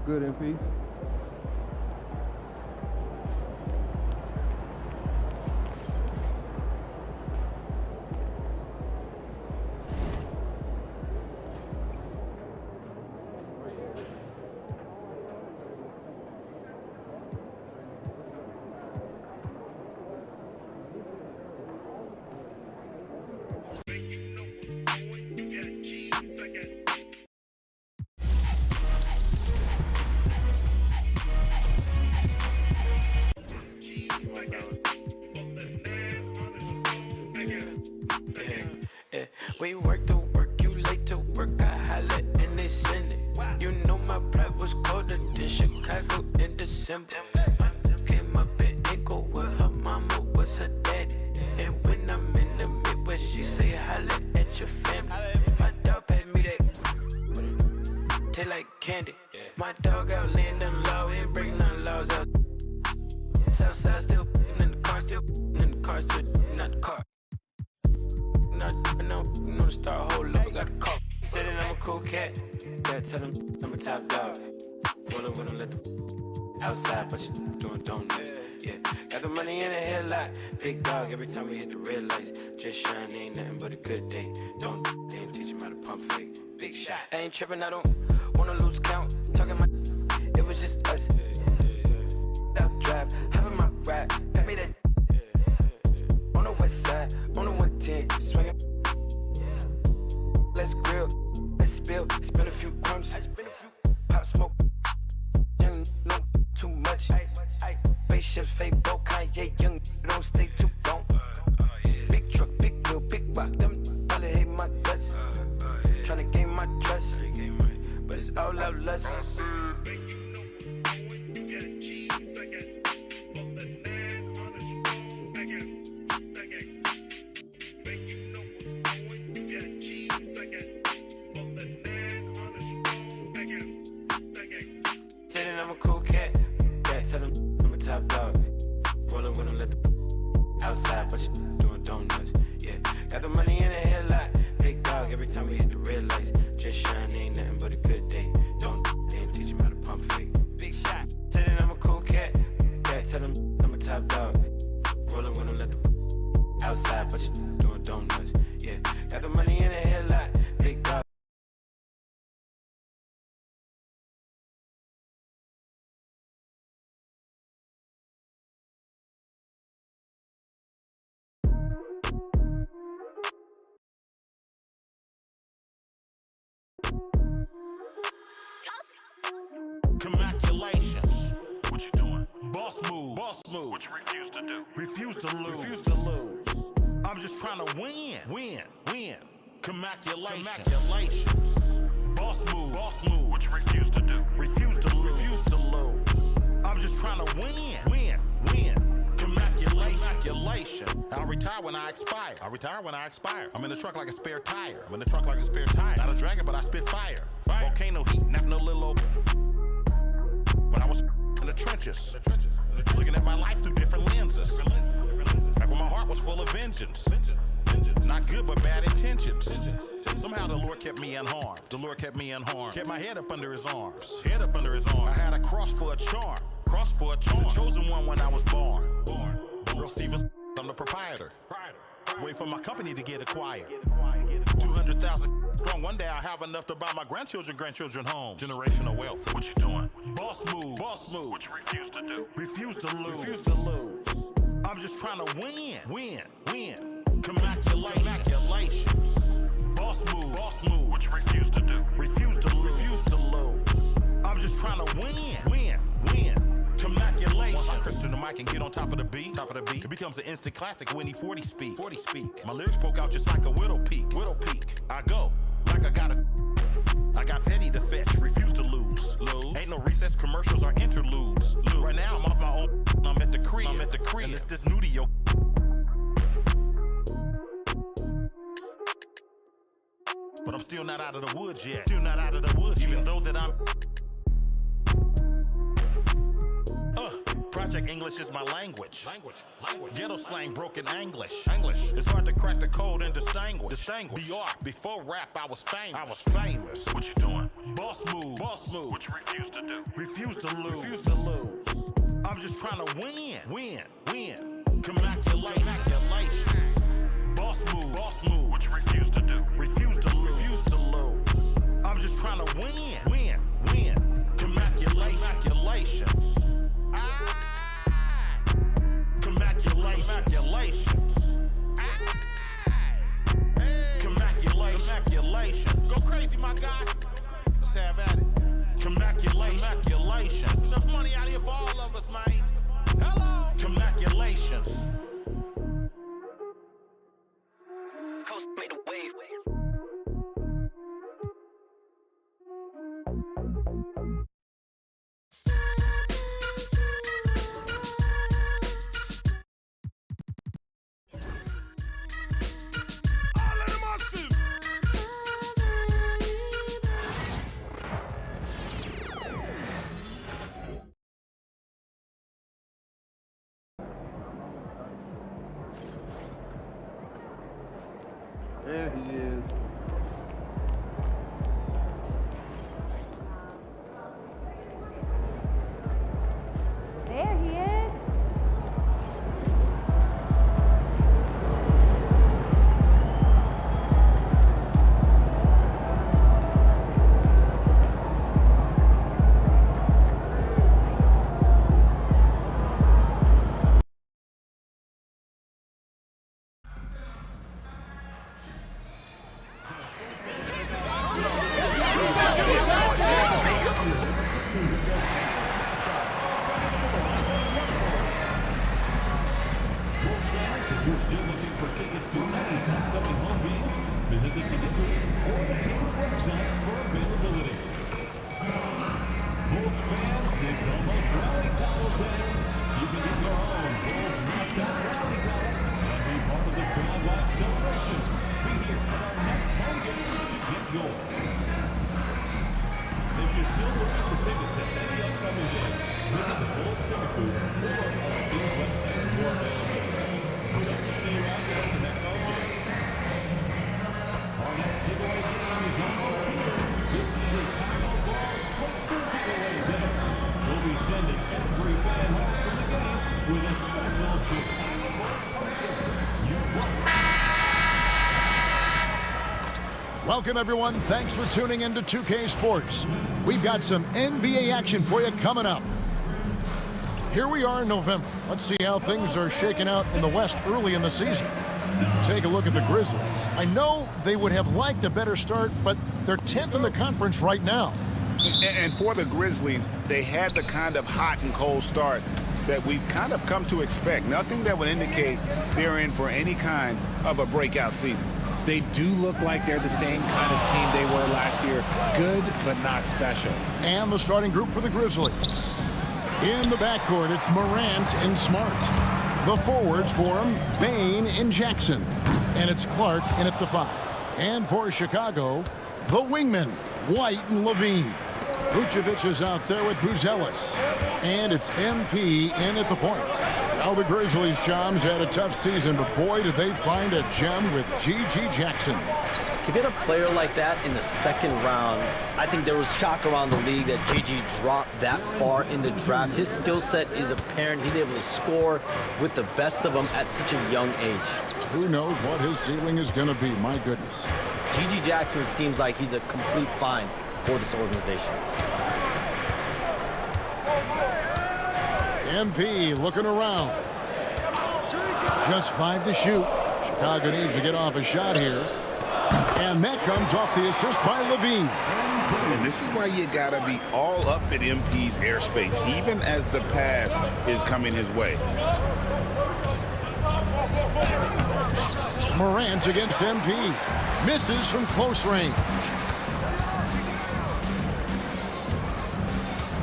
good, MP? We work to work, you late to work, I holla and they send it. You know my pride was colder than Chicago in December. Came up in Inglewood with her mama was her daddy. And when I'm in the Midwest, she say holla at your family. My dog paid me that taste like candy. My dog out laying them law, ain't breaking none laws out. Southside still in the car, still in the car, still not the car. No, start whole up, got a call. Said that I'm a cool cat. Gotta tell him I'm a top dog. Wanna let the outside, but you doing donuts. Yeah, got the money in the headlight. Big dog every time we hit the red lights. Just shine, ain't nothing but a good day. Don't they ain't teach him how to pump fake. Big shot. I ain't tripping, I don't wanna lose count. Talking my, it was just us. Up drive, hop in my ride, pat me that. On the west side, on the 110, swinging. Let's grill, let's spill, spin a few crumbs. Pop smoke, young, no, too much. Spaceships, fake boat, Kanye, young, don't stay too long. Big truck, big wheel, big rock, them probably hate my guts. Tryna gain my trust, but it's all out lust. Tell him I'm a top dog. Rollin' with him, let the outside, but you doing donuts. Yeah, got the money in the headlight. Big dog every time we hit the red lights. Just shine, ain't nothing but a good day. Don't they ain't teach him how to pump fake. Big shot. Tell him I'm a cool cat. Yeah, tell him I'm a top dog. Rollin' with him, let the outside, but you doing donuts. Yeah, got the money in the headlight. Big dog. Congratulations. What you doing? Boss move. Boss move. What you refuse to do? Refuse to lose. Refuse to lose. I'm just trying to win. Win. Congratulations. Boss move. Boss move. What you refuse to do? Refuse to lose. Refuse to lose. I'm just trying to win. Congratulations. I'll retire when I expire. I'm in the truck like a spare tire. Not a dragon, but I spit fire. Volcano heat, not no little old. When I was in the trenches, looking at my life through different lenses. Back when my heart was full of vengeance. Not good, but bad intentions. Somehow the Lord kept me unharmed. Kept my head up under his arms. I had a cross for a charm. The chosen one when I was born. Earl Stevens, I'm the proprietor. Waiting for my company to get acquired. 200,000 strong. One day I'll have enough to buy my grandchildren home. Generational wealth. What you doing? Boss move. What you refuse to do? Refuse to lose. I'm just trying to win. Congratulations. Boss move. What you refuse to do? Refuse to lose. I'm just trying to win. Congratulations. Once I crystal the mic and get on top of the beat, it becomes an instant classic when he 40 speak. My lyrics poke out just like a widow peak. I go like I got Fetty to fetch, refuse to lose. Ain't no recess commercials or interludes. Right now I'm off my own, I'm at the crib. And it's this nudio. But I'm still not out of the woods yet. Even though that I'm Project English is my language. Ghetto slang, broken English. It's hard to crack the code and distinguish. BR, before rap, I was famous. What you doing? Boss move. Boss move. What you refuse to do. Refuse to lose. Refuse to lose. I'm just trying to win. Win. Congratulations. Boss move. Boss move. What you refuse to do. Refuse to lose. Refuse to lose. I'm just trying to win. Win. Congratulations. Congratulations. Congratulations. Go crazy, my guy. Let's have at it. Congratulations. Enough money out here for all of us, man. Hello. Congratulations. Coast made a wave. There he is. There he is. If you're still looking for tickets to any upcoming home games, visit the ticket booth or the team's website for availability. Bulls fans, it's almost Rally Towel Day. You can get your own Bulls mascot Rally Towel and be part of the crowd-wide celebration. Be here at our next home game to get yours. If you're still looking for tickets to any upcoming game, visit the Bulls ticket booth or the team's website for availability. We hope to see you out there at the next home game. Our next giveaway game is almost here. It's the Chicago Bulls Twister Giveaway Day. We'll be sending every fan home from the game with a special Chicago Bulls Twister. You won't. Welcome, everyone. Thanks for tuning in to 2K Sports. We've got some NBA action for you coming up. Here we are in November. Let's see how things are shaking out in the West early in the season. Take a look at the Grizzlies. I know they would have liked a better start, but they're 10th in the conference right now. And for the Grizzlies, they had the kind of hot and cold start that we've kind of come to expect. Nothing that would indicate they're in for any kind of a breakout season. They do look like they're the same kind of team they were last year. Good, but not special. And the starting group for the Grizzlies. In the backcourt, it's Morant and Smart. The forwards for him, Bane and Jackson. And it's Clark in at the 5. And for Chicago, the wingmen, White and Levine. Vucevic is out there with Buzelis. And it's MP in at the point. Now the Grizzlies, Shams, had a tough season, but boy, did they find a gem with G.G. Jackson. To get a player like that in the second round, I think there was shock around the league that G.G. dropped that far in the draft. His skill set is apparent. He's able to score with the best of them at such a young age. Who knows what his ceiling is going to be, my goodness. G.G. Jackson seems like he's a complete find for this organization. MP looking around. Just 5 to shoot. Chicago needs to get off a shot here. And that comes off the assist by Levine. And this is why you got to be all up in MP's airspace, even as the pass is coming his way. Morant against MP. Misses from close range.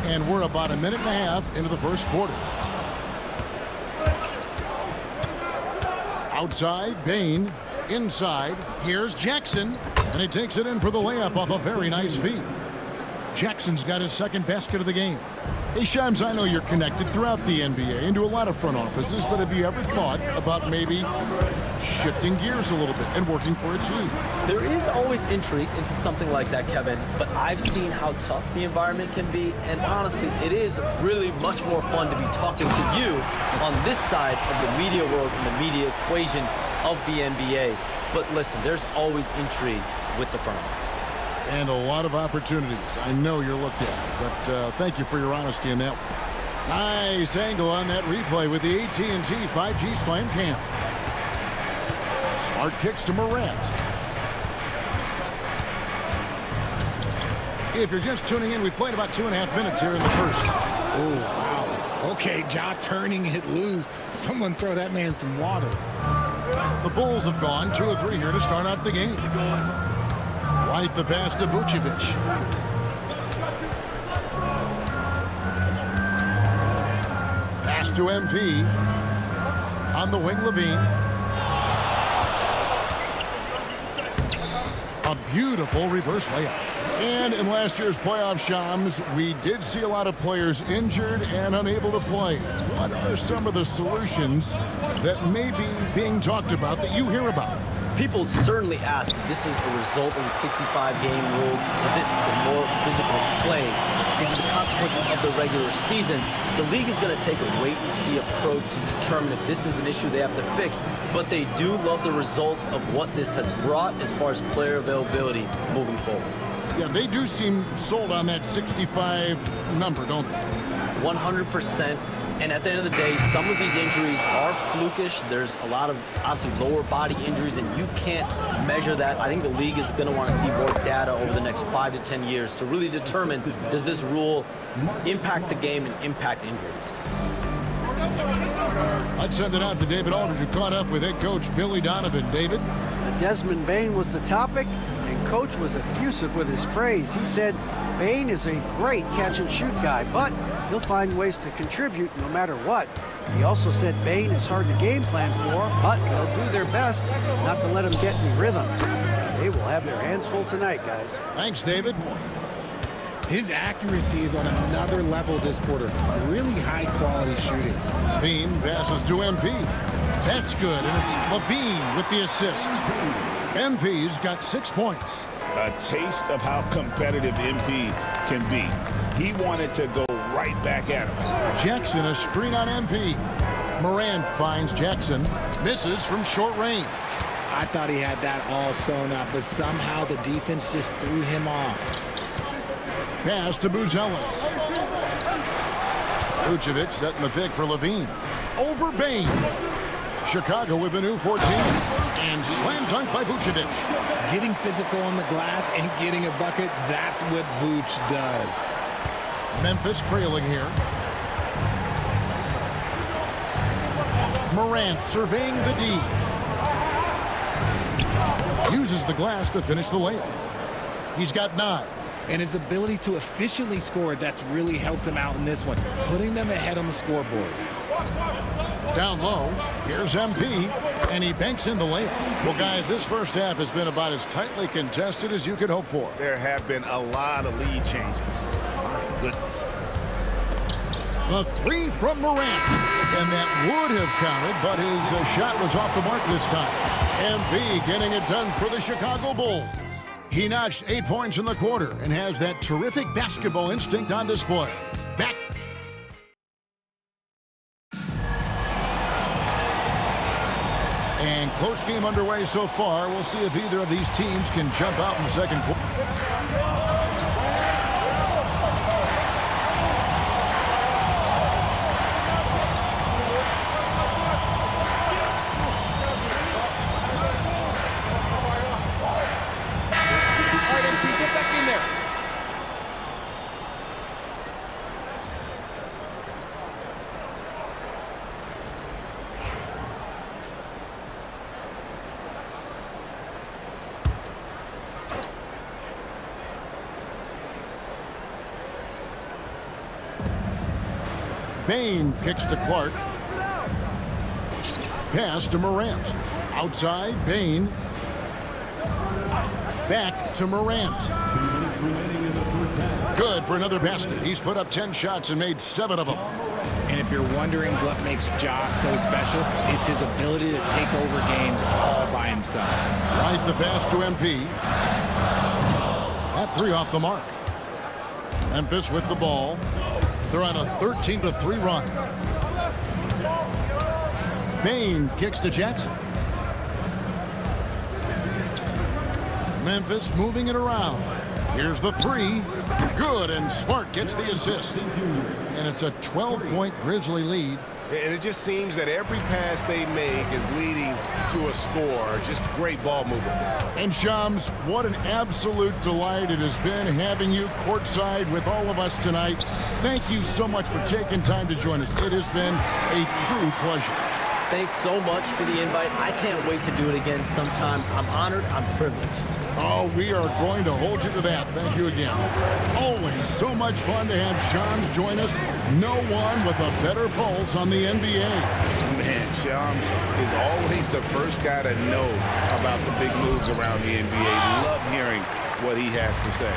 And we're about a minute and a half into the first quarter. Outside, Bane. Inside, here's Jackson. And he takes it in for the layup off a very nice feed. Jackson's got his second basket of the game. Hey, Shams, I know you're connected throughout the NBA into a lot of front offices, but have you ever thought about maybe shifting gears a little bit and working for a team. There is always intrigue into something like that, Kevin, but I've seen how tough the environment can be, and honestly, it is really much more fun to be talking to you on this side of the media world and the media equation of the NBA. But listen, there's always intrigue with the front office. And a lot of opportunities. I know you're looked at, but thank you for your honesty in that one. Nice angle on that replay with the AT&T 5G Slam Cam. Smart kicks to Morant. If you're just tuning in, we played about 2.5 minutes here in the first. Oh, wow. Okay, Ja turning it loose. Someone throw that man some water. The Bulls have gone 2 of 3 here to start out the game. Right the pass to Vucevic. Pass to MP. On the wing, Levine. A beautiful reverse layup. And in last year's playoff, Shams, we did see a lot of players injured and unable to play. What are some of the solutions that may be being talked about that you hear about? People certainly ask if this is a result of the 65-game rule. Is it the more physical play? Is it the consequences of the regular season? The league is going to take a wait-and-see approach to determine if this is an issue they have to fix. But they do love the results of what this has brought as far as player availability moving forward. Yeah, they do seem sold on that 65 number, don't they? 100%. And at the end of the day, some of these injuries are flukish. There's a lot of, obviously, lower body injuries, and you can't measure that. I think the league is going to want to see more data over the next 5 to 10 years to really determine, does this rule impact the game and impact injuries? Let's send it out to David Aldridge, who caught up with head coach Billy Donovan. David? Desmond Bane was the topic, and Coach was effusive with his praise. He said Bane is a great catch-and-shoot guy, but he'll find ways to contribute no matter what. He also said Bane is hard to game plan for, but they'll do their best not to let him get in rhythm. They will have their hands full tonight, guys. Thanks, David. His accuracy is on another level this quarter. Really high-quality shooting. Bean passes to MP. That's good, and it's Levine with the assist. MP's got 6 points. A taste of how competitive MP can be. He wanted to go right back at him. Jackson, a screen on MP. Morant finds Jackson. Misses from short range. I thought he had that all sewn up, but somehow the defense just threw him off. Pass to Buzelis. Vucevic setting the pick for Levine. Over Bane. Chicago with a new 14. And slam dunk by Vucevic. Getting physical on the glass and getting a bucket, that's what Vuce does. Memphis trailing here. Morant surveying the D. Uses the glass to finish the layup. He's got 9. And his ability to efficiently score, that's really helped him out in this one, putting them ahead on the scoreboard. Down low, here's MP, and he banks in the layup. Well, guys, this first half has been about as tightly contested as you could hope for. There have been a lot of lead changes. My goodness. The 3 from Morant, and that would have counted, but his shot was off the mark this time. MP getting it done for the Chicago Bulls. He notched 8 points in the quarter and has that terrific basketball instinct on display. Back. And close game underway so far. We'll see if either of these teams can jump out in the second quarter. Bane kicks to Clark. Pass to Morant. Outside, Bane. Back to Morant. Good for another basket. He's put up 10 shots and made 7 of them. And if you're wondering what makes Josh so special, it's his ability to take over games all by himself. Right, the pass to MP. That 3 off the mark. Memphis with the ball. They're on a 13-3 run. Bane kicks to Jackson. Memphis moving it around. Here's the 3. Good, and Smart gets the assist. And it's a 12-point Grizzly lead. And it just seems that every pass they make is leading to a score. Just great ball movement. And Shams, what an absolute delight it has been having you courtside with all of us tonight. Thank you so much for taking time to join us. It has been a true pleasure. Thanks so much for the invite. I can't wait to do it again sometime. I'm honored. I'm privileged. Oh, we are going to hold you to that. Thank you again. Always so much fun to have Shams join us. No one with a better pulse on the NBA. Man, Shams is always the first guy to know about the big moves around the NBA. Love hearing what he has to say.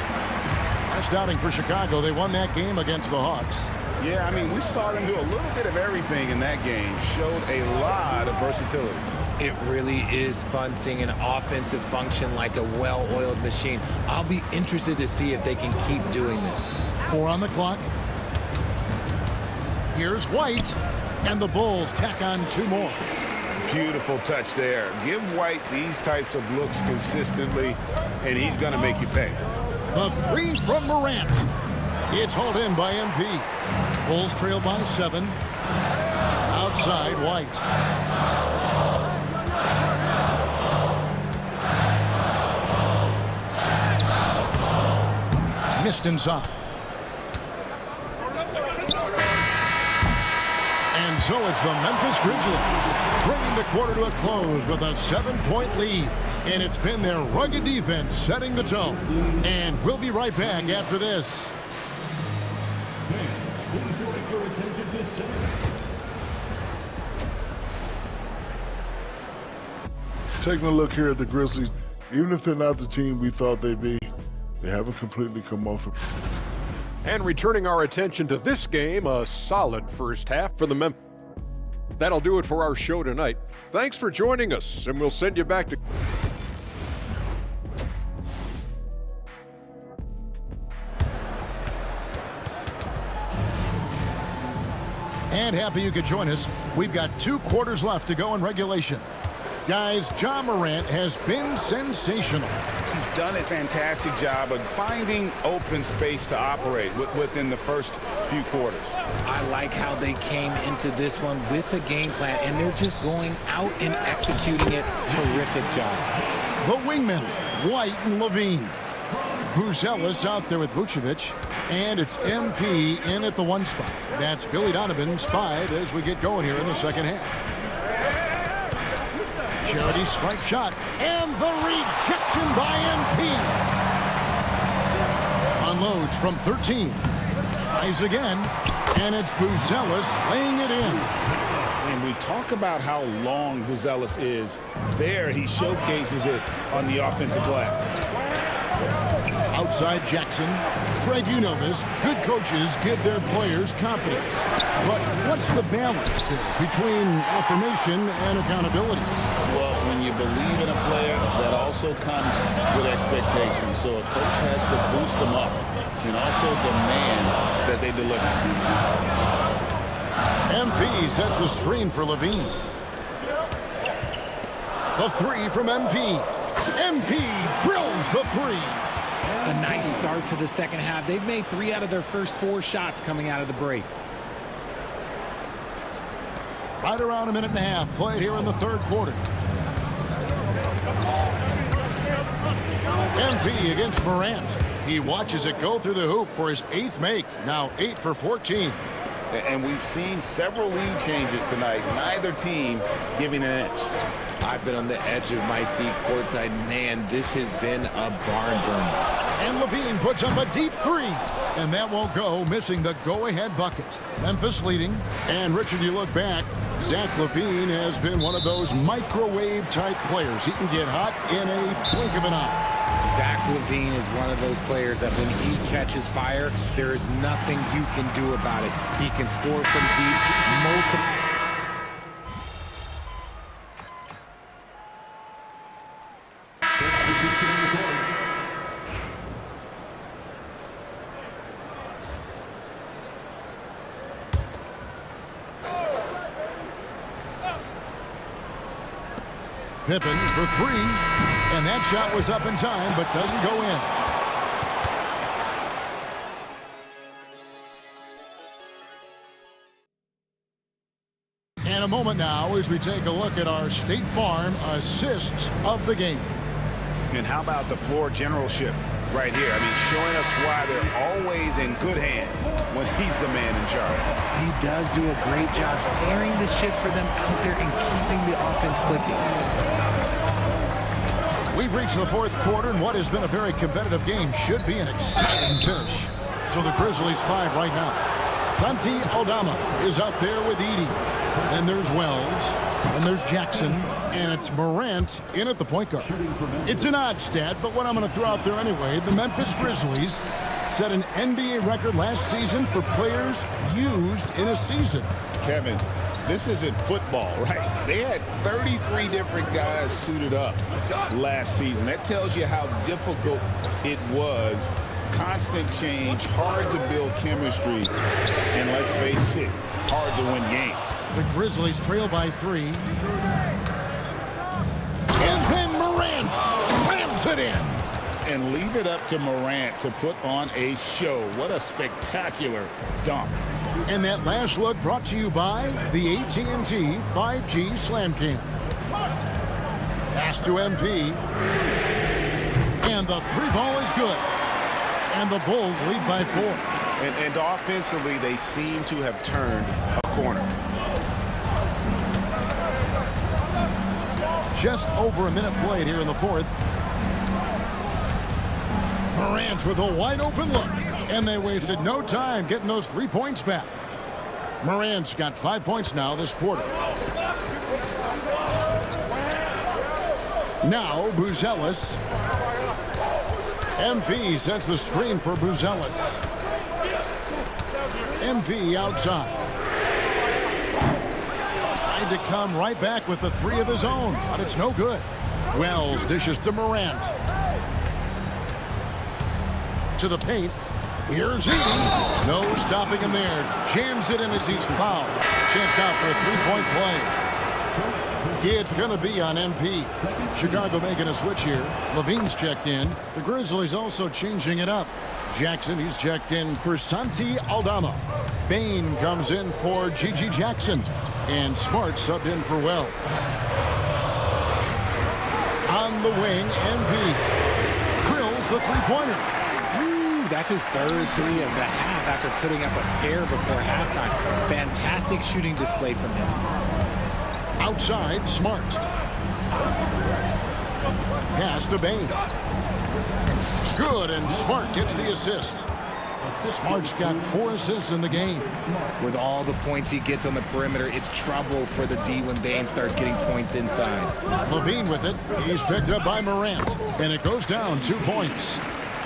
Last outing for Chicago, they won that game against the Hawks. Yeah, I mean, we saw them do a little bit of everything in that game. Showed a lot of versatility. It really is fun seeing an offensive function like a well-oiled machine. I'll be interested to see if they can keep doing this. 4 on the clock. Here's White, and the Bulls tack on 2 more. Beautiful touch there. Give White these types of looks consistently, and he's going to make you pay. The 3 from Morant. It's hauled in by MP. Bulls trail by 7. Outside, White. Missed inside. And so it's the Memphis Grizzlies bringing the quarter to a close with a 7-point lead. And it's been their rugged defense setting the tone. And we'll be right back after this. Taking a look here at the Grizzlies, even if they're not the team we thought they'd be, they haven't completely come off it. And returning our attention to this game, a solid first half for the Memphis. That'll do it for our show tonight. Thanks for joining us, and we'll send you back to... And happy you could join us. We've got 2 quarters left to go in regulation. Guys, Ja Morant has been sensational. He's done a fantastic job of finding open space to operate within the first few quarters. I like how they came into this one with a game plan, and they're just going out and executing it. Terrific job. The wingmen, White and Levine. Buzelis out there with Vucevic. And it's MP in at the 1 spot. That's Billy Donovan's 5 as we get going here in the second half. Charity stripe shot, and the rejection by MP. Unloads from 13. Tries again, and it's Buzelis laying it in. And we talk about how long Buzelis is. There, he showcases it on the offensive glass. Outside Jackson. Greg, you know this. Good coaches give their players confidence. But what's the balance there between affirmation and accountability? Well, when you believe in a player, that also comes with expectations. So a coach has to boost them up and also demand that they deliver. MP sets the screen for Levine. The 3 from MP. MP drills the 3. A nice start to the second half. They've made 3 out of their first 4 shots coming out of the break. Right around a minute and a half played here in the third quarter. MP against Morant. He watches it go through the hoop for his 8th make. Now 8 for 14. And we've seen several lead changes tonight. Neither team giving an inch. I've been on the edge of my seat courtside. Man, this has been a barn burner. And Levine puts up a deep 3. And that won't go, missing the go-ahead bucket. Memphis leading. And Richard, you look back, Zach LaVine has been one of those microwave-type players. He can get hot in a blink of an eye. Zach LaVine is one of those players that when he catches fire, there is nothing you can do about it. He can score from deep, multiple. Pippen for three, and that shot was up in time, but doesn't go in. And a moment now as we take a look at our State Farm assists of the game. And how about the floor generalship right here? I mean, showing us why they're always in good hands when he's the man in charge. He does do a great job steering the ship for them out there and keeping the offense clicking. We've reached the fourth quarter, and what has been a very competitive game should be an exciting finish. So the Grizzlies 5 right now. Santi Aldama is out there with Edey. Then there's Wells, and there's Jackson, and it's Morant in at the point guard. It's an odd stat, but what I'm going to throw out there anyway, the Memphis Grizzlies set an NBA record last season for players used in a season. Kevin, this isn't football, right? They had 33 different guys suited up last season. That tells you how difficult it was. Constant change, hard to build chemistry, and let's face it, hard to win games. The Grizzlies trail by 3. And then Morant slams it in. And leave it up to Morant to put on a show. What a spectacular dunk. And that last look brought to you by the AT&T 5G Slam Cam. Pass to MP. And the three ball is good. And the Bulls lead by 4. And offensively, they seem to have turned a corner. Just over a minute played here in the fourth. Morant with a wide open look. And they wasted no time getting those 3 points back. Morant's got 5 points now this quarter. Now Buzelis. MP sets the screen for Buzelis. MP outside. Tried to come right back with the 3 of his own, but it's no good. Wells dishes to Morant. To the paint. Here's Edey. No stopping him there. Jams it in as he's fouled. Chance now for a 3-point play. It's going to be on MP. Chicago making a switch here. LaVine's checked in. The Grizzlies also changing it up. Jackson, he's checked in for Santi Aldama. Bane comes in for G.G. Jackson. And Smart subbed in for Wells. On the wing, MP drills the three-pointer. That's his third 3 of the half after putting up a pair before halftime. Fantastic shooting display from him. Outside, Smart. Pass to Bane. Good, and Smart gets the assist. Smart's got 4 assists in the game. With all the points he gets on the perimeter, it's trouble for the D when Bane starts getting points inside. LaVine with it. He's picked up by Morant, and it goes down 2 points.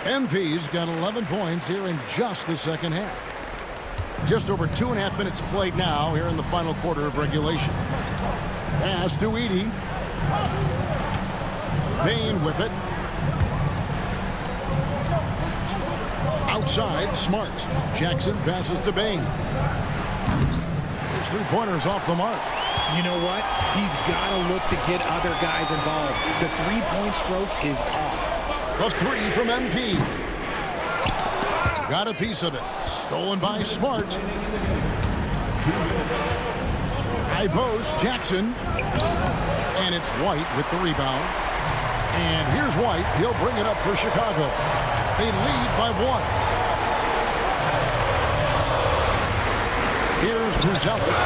MP's got 11 points here in just the second half. Just over 2.5 minutes played now here in the final quarter of regulation. Pass to Edey. Bane with it. Outside, Smart. Jackson passes to Bane. His 3-pointers off the mark. You know what? He's got to look to get other guys involved. The 3-point stroke is off. A 3 from MP. Got a piece of it. Stolen by Smart. High post, Jackson. And it's White with the rebound. And here's White. He'll bring it up for Chicago. They lead by 1. Here's Buzelis.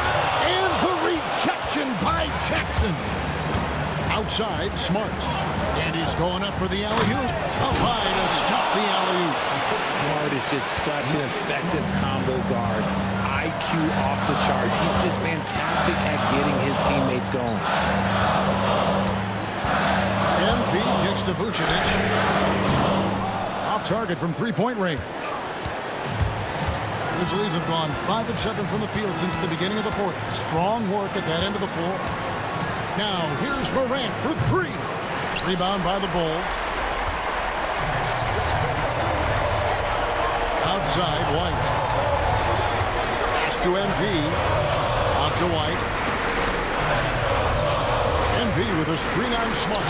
And the rejection by Jackson. Outside, Smart. And he's going up for the alley-oop. Up high to stuff the alley-oop. Smart is just such an effective combo guard. IQ off the charts. He's just fantastic at getting his teammates going. MP kicks to Vucevic. off target from three-point range. Grizzlies have gone 5 of 7 from the field since the beginning of the fourth. Strong work at that end of the floor. Now, here's Morant for 3. Rebound by the Bulls. Outside, White. Pass to MP. Out to White. MP with a screen on Smart.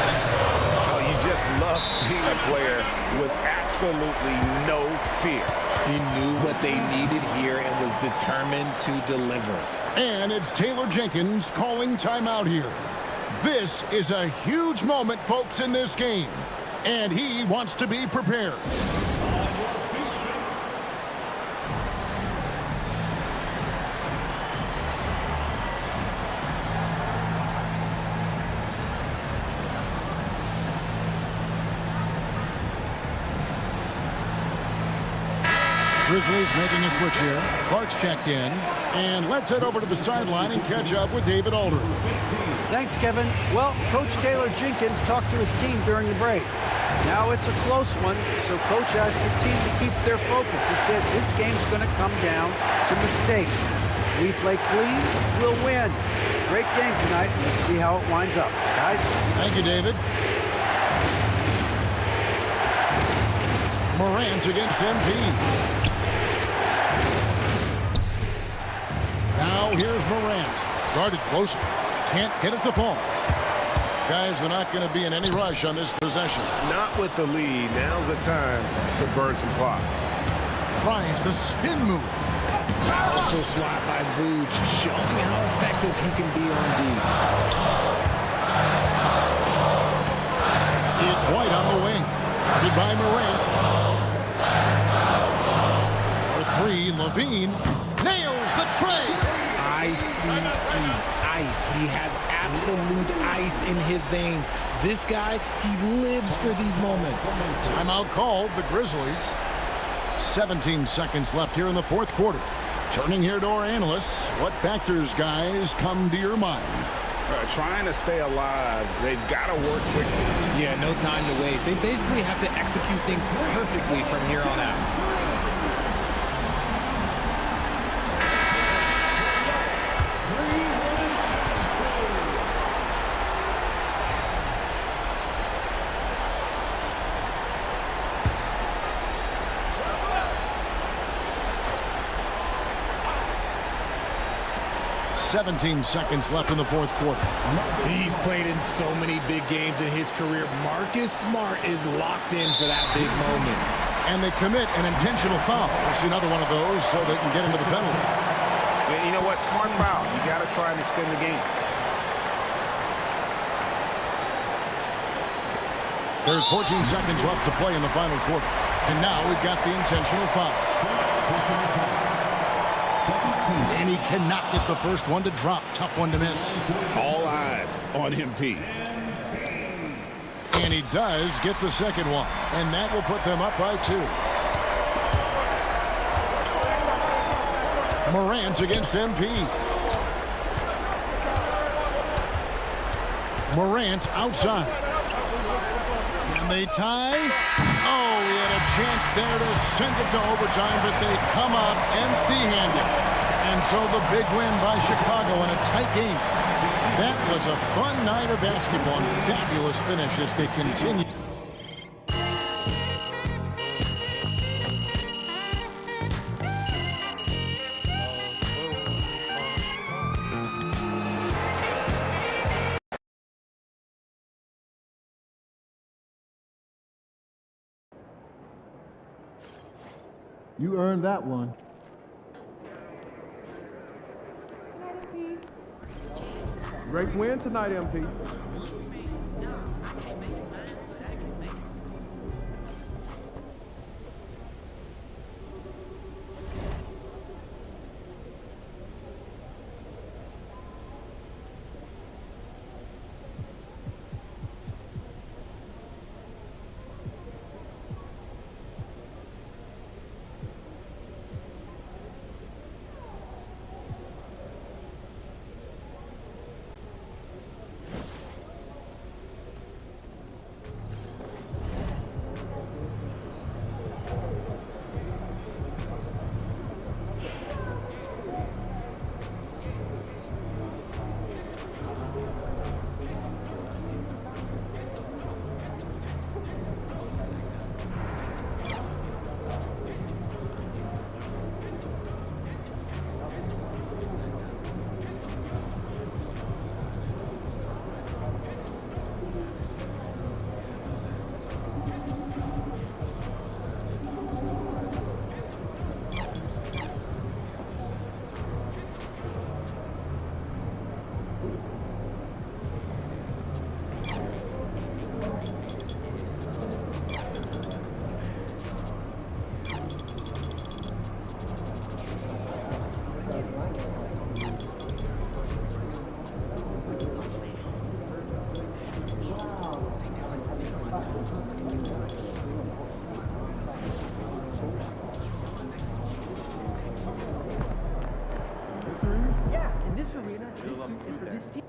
Oh, you just love seeing a player with absolutely no fear. He knew what they needed here and was determined to deliver. And it's Taylor Jenkins calling timeout here. This is a huge moment, folks, in this game. And he wants to be prepared. Grizzlies making a switch here. Clark's checked in. And let's head over to the sideline and catch up with David Aldridge. Thanks, Kevin. Well, Coach Taylor Jenkins talked to his team during the break. Now it's a close one, so Coach asked his team to keep their focus. He said this game's going to come down to mistakes. If we play clean, we'll win. Great game tonight. Let's see how it winds up. Guys? Thank you, David. Morant against MP. Now here's Morant. Guarded closely. Can't get it to fall. Guys, they're not going to be in any rush on this possession. Not with the lead. Now's the time to burn some clock. Tries the spin move. Powerful swat by Vooch, showing how effective he can be on D. It's White on the wing. Guarded by Morant. For 3, Levine nails the tray. Ice. He has absolute ice in his veins. This guy, he lives for these moments. Timeout called, the Grizzlies. 17 seconds left here in the fourth quarter. Turning here to our analysts, what factors, guys, come to your mind? Trying to stay alive, they've got to work quickly. Yeah, no time to waste. They basically have to execute things perfectly from here on out. Seventeen seconds left in the fourth quarter. He's played in so many big games in his career. Marcus Smart is locked in for that big moment. And they commit an intentional foul. We'll see another one of those so they can get into the penalty. Yeah, you know what? Smart foul. You got to try and extend the game. There's 14 seconds left to play in the final quarter. And now we've got the intentional foul. And he cannot get the first one to drop. Tough one to miss. All eyes on MP. And he does get the second one. And that will put them up by 2. Morant against MP. Morant outside. And they tie. Oh, he had a chance there to send it to overtime, but they come up empty-handed. And so the big win by Chicago in a tight game. That was a fun night of basketball and fabulous finish as they continue. You earned that one. Great win tonight, MP. this arena, this suit is for this team.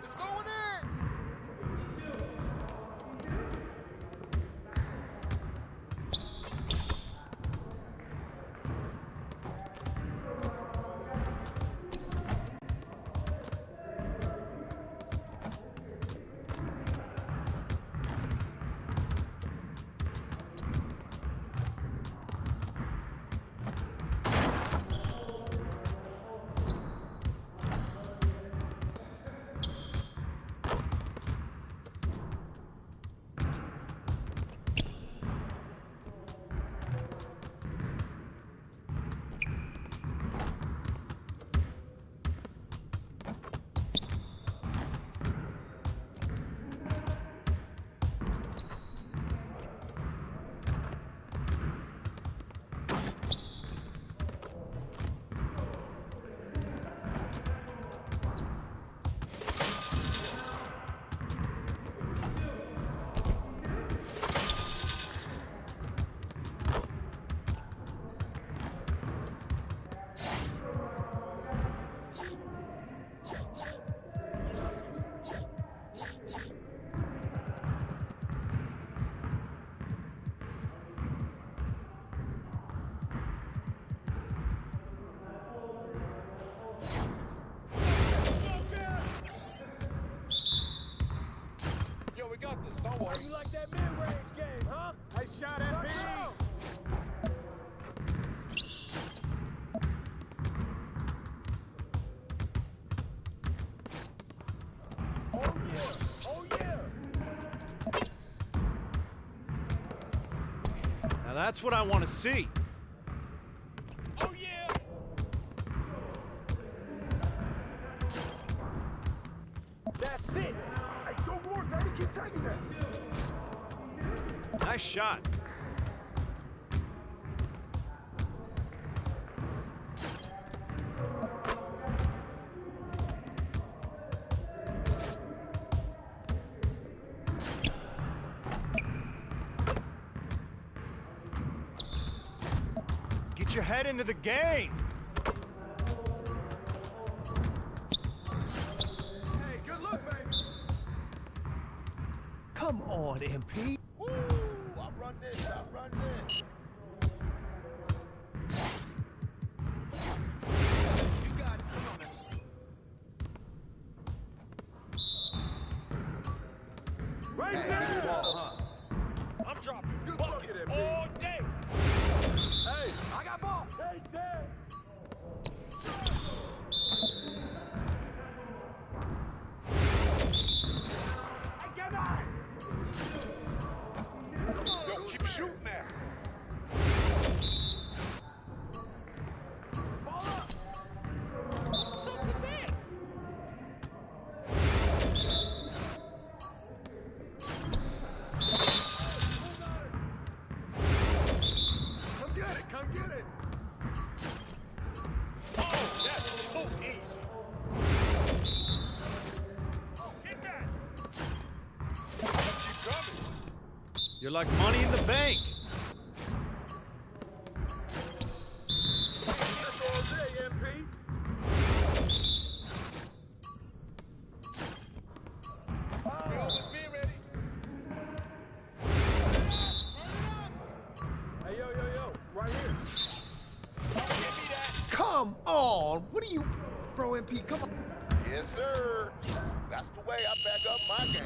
It's going in. You like that mid-range game, huh? Nice shot, MP. Oh, yeah. Oh, yeah. Now that's what I want to see. Oh, yeah. That's it. Hey, don't worry, baby. Keep taking that. Nice shot. Get your head into the game. Hey, good luck, baby. Come on, MP. Run this, I run this. You got it. Come on, man. Right there! I'm dropping buckets all day. Hey, I got ball. Hey, there. Hey, get back! Yo, keep shooting that. Ball up. What's up with that? Come get it, come get it. Oh, that's too easy. Oh, get that. Keep coming. You're like money in the bank. That's all day, MP. Be ready. Hey, yo, right here. Give me that. Come on. What are you, bro, MP? Come on. Yes, sir. That's the way I back up my game.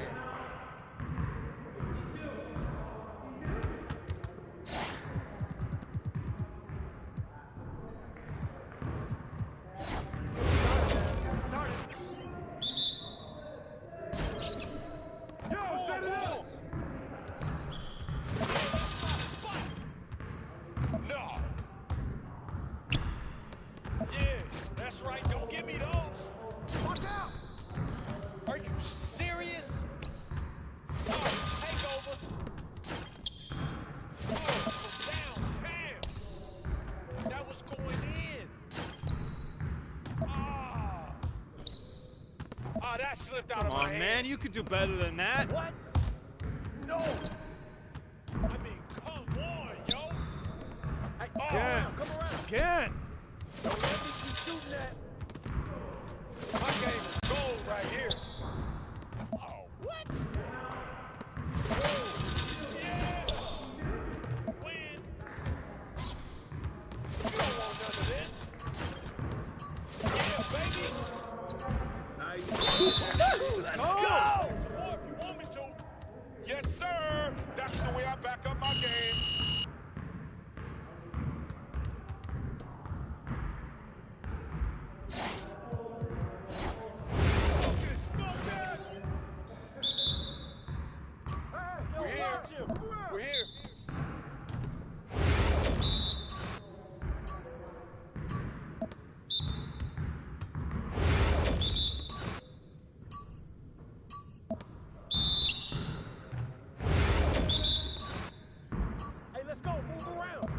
Yo, set it up. No. Yeah, that's right. Don't give me those. Watch out. Are you serious? Oh, takeover. Oh, from downtown. That was going in. Ah, that slipped out Come of my on, hand. man. You could do better than that. What? No. again. Don't let me keep shooting that. My game is gold right here. Oh, what? Oh, yeah. Win. You don't want none of this. Yeah, baby. Nice. Let's go. Some more if you want me to. Yes, sir. That's the way I back up my game. We're here. Hey, let's go. Move around.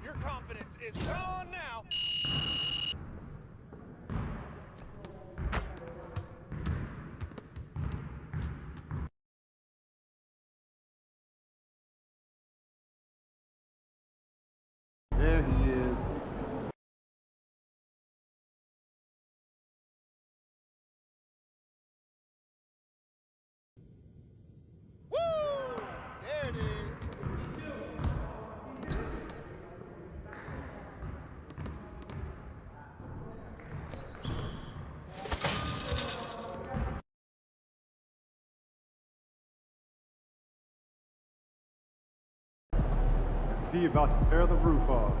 Your confidence is gone now. There he is. Woo! There it is. He about to tear the roof off.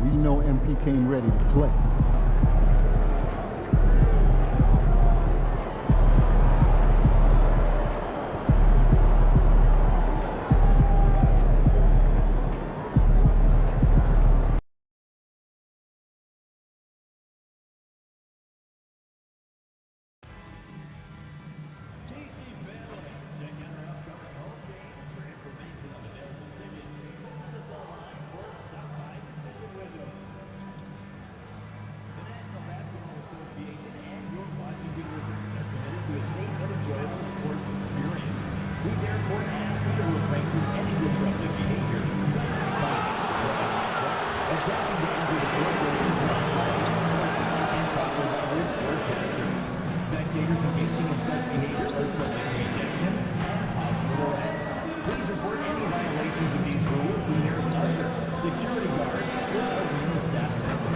We know MP came ready to play. Spectators engaging in such behavior are subject to ejection and possible arrest. Please report any violations of these rules to the nearest usher, security guard, or arena staff member.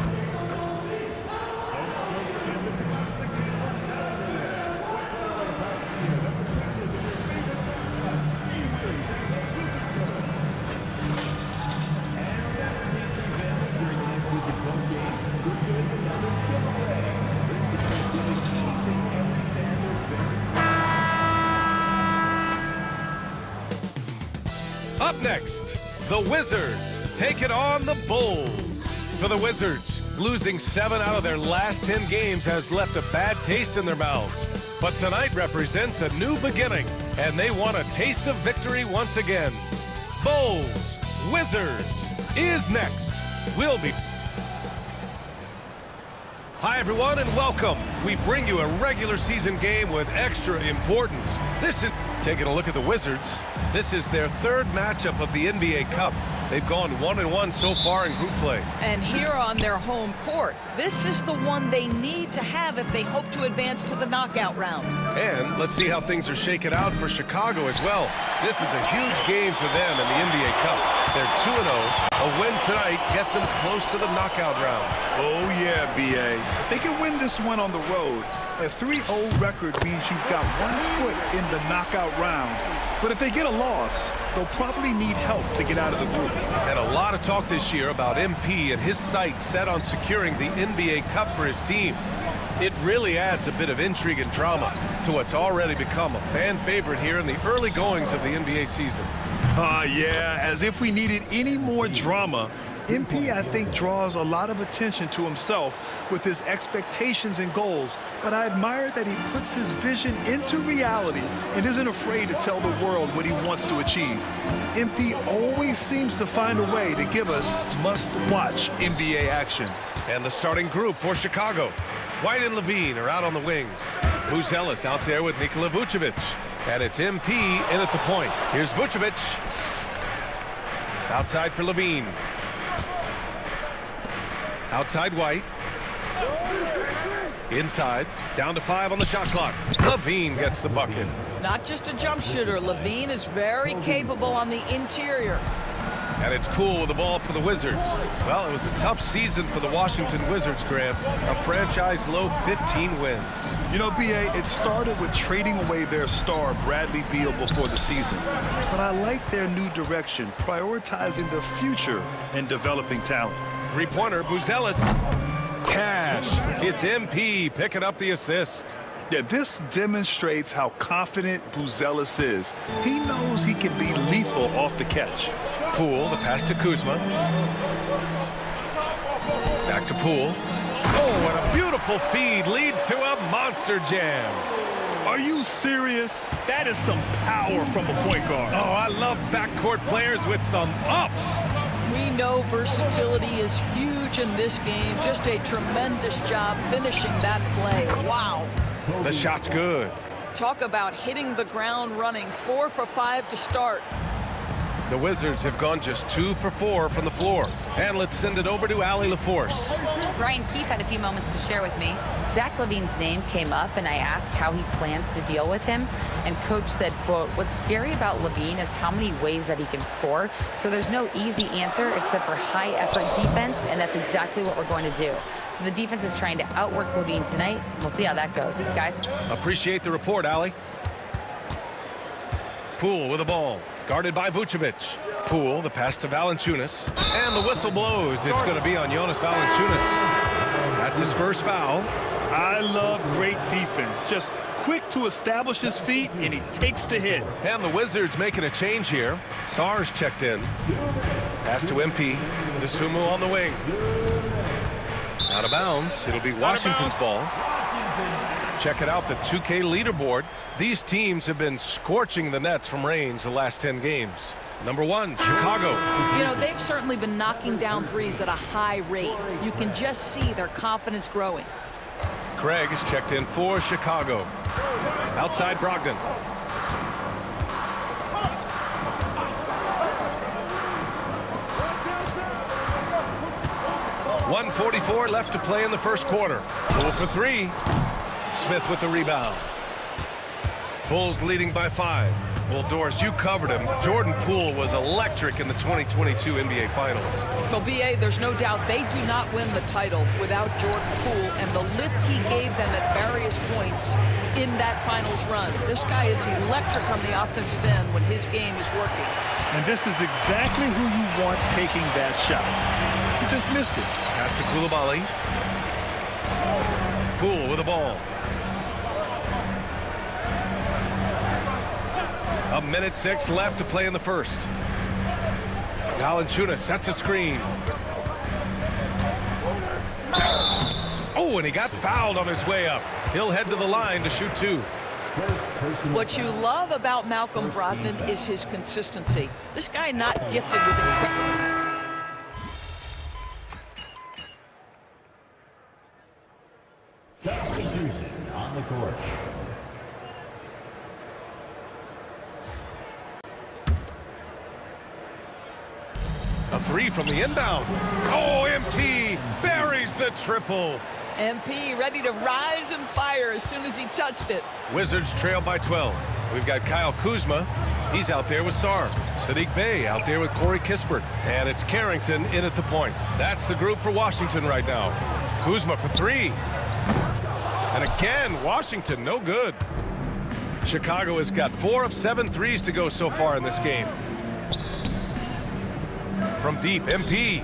Up next, the Wizards taking on the Bulls. For the Wizards, losing 7 out of their last 10 games has left a bad taste in their mouths. But tonight represents a new beginning, and they want a taste of victory once again. Bulls, Wizards is next. We'll be... Hi, everyone, and welcome. We bring you a regular season game with extra importance. This is... Taking a look at the Wizards, this is their 3rd matchup of the NBA Cup. They've gone 1-1 so far in group play. And here on their home court, this is the one they need to have if they hope to advance to the knockout round. And let's see how things are shaken out for Chicago as well. This is a huge game for them in the NBA Cup. They're 2-0. A win tonight gets them close to the knockout round. Oh, yeah, B.A. If they can win this one on the road, a 3-0 record means you've got 1 foot in the knockout round. But if they get a loss, they'll probably need help to get out of the group. And a lot of talk this year about MP and his sights set on securing the NBA Cup for his team. It really adds a bit of intrigue and drama to what's already become a fan favorite here in the early goings of the NBA season. Yeah, as if we needed any more drama. MP, I think, draws a lot of attention to himself with his expectations and goals, but I admire that he puts his vision into reality and isn't afraid to tell the world what he wants to achieve. MP always seems to find a way to give us must-watch NBA action. And the starting group for Chicago. White and Levine are out on the wings. Buzelis out there with Nikola Vucevic. And it's MP in at the point. Here's Vucevic. Outside for Levine. Outside White. Inside. Down to 5 on the shot clock. Levine gets the bucket. Not just a jump shooter. Levine is very capable on the interior. And it's Poole with the ball for the Wizards. Well, it was a tough season for the Washington Wizards, Graham. A franchise-low 15 wins. You know, B.A., it started with trading away their star, Bradley Beal, before the season. But I like their new direction, prioritizing the future and developing talent. Three-pointer, Buzelis. Cash. It's MP picking up the assist. Yeah, this demonstrates how confident Buzelis is. He knows he can be lethal off the catch. Poole, the pass to Kuzma. Back to Poole. Oh, and a beautiful feed leads to a monster jam. Are you serious? That is some power from a point guard. Oh, I love backcourt players with some ups. We know versatility is huge in this game. Just a tremendous job finishing that play. Wow. The shot's good. Talk about hitting the ground running. 4 for 5 to start. The Wizards have gone just 2 for 4 from the floor. And let's send it over to Allie LaForce. Brian Keefe had a few moments to share with me. Zach LaVine's name came up, and I asked how he plans to deal with him. And Coach said, quote, "What's scary about LaVine is how many ways that he can score. So there's no easy answer except for high-effort defense, and that's exactly what we're going to do." So the defense is trying to outwork LaVine tonight. We'll see how that goes. Guys. Appreciate the report, Allie. Poole with the ball. Guarded by Vucevic. Poole, the pass to Valanciunas. And the whistle blows. It's going to be on Jonas Valanciunas. That's his first foul. I love great defense. Just quick to establish his feet, and he takes the hit. And the Wizards making a change here. Sars checked in. Pass to MP. Dosunmu on the wing. Out of bounds. It'll be Washington's ball. Check it out, the 2K leaderboard. These teams have been scorching the Nets from range the last 10 games. Number 1, Chicago. You know, they've certainly been knocking down threes at a high rate. You can just see their confidence growing. Craig is checked in for Chicago. Outside Brogdon. .144 left to play in the first quarter. Poole for 3. Smith with the rebound. Bulls leading by 5. Well, Doris, you covered him. Jordan Poole was electric in the 2022 NBA Finals. Well, B.A., there's no doubt they do not win the title without Jordan Poole and the lift he gave them at various points in that finals run. This guy is electric on the offensive end when his game is working. And this is exactly who you want taking that shot. He just missed it. Pass to Coulibaly. Poole with the ball. A minute 6 left to play in the first. Valanciunas sets a screen. Oh, and he got fouled on his way up. He'll head to the line to shoot 2. What you love about Malcolm Brogdon is his consistency. This guy not gifted with Substitution on the court. A 3 from the inbound. Oh, MP buries the triple. MP ready to rise and fire as soon as he touched it. Wizards trail by 12. We've got Kyle Kuzma. He's out there with Sarr. Sadiq Bey out there with Corey Kispert. And it's Carrington in at the point. That's the group for Washington right now. Kuzma for 3. And again, Washington, no good. Chicago has got 4 of 7 threes to go so far in this game. From deep, MP.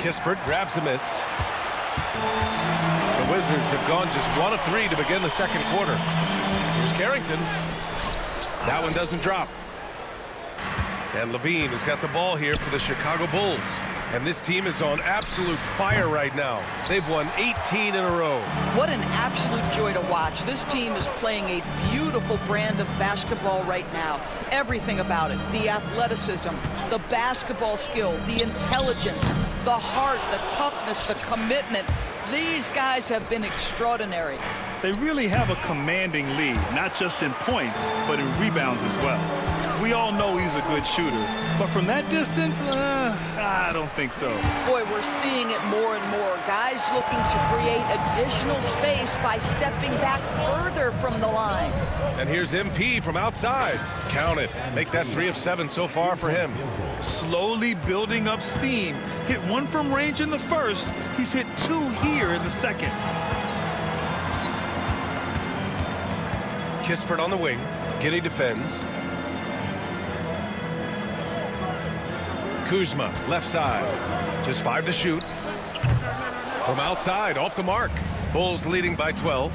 Kispert grabs a miss. The Wizards have gone just 1 of 3 to begin the second quarter. Here's Carrington. That one doesn't drop. And Levine has got the ball here for the Chicago Bulls. And this team is on absolute fire right now. They've won 18 in a row. What an absolute joy to watch. This team is playing a beautiful brand of basketball right now. Everything about it, the athleticism, the basketball skill, the intelligence, the heart, the toughness, the commitment. These guys have been extraordinary. They really have a commanding lead, not just in points, but in rebounds as well. We all know he's a good shooter, but from that distance, I don't think so. Boy, we're seeing it more and more. Guys looking to create additional space by stepping back further from the line. And here's MP from outside. Count it. Make that 3 of 7 so far for him. Slowly building up steam. Hit 1 from range in the first. He's hit 2 here in the second. Kispert on the wing. Giddey defends. Kuzma, left side. Just 5 to shoot. From outside, off the mark. Bulls leading by 12.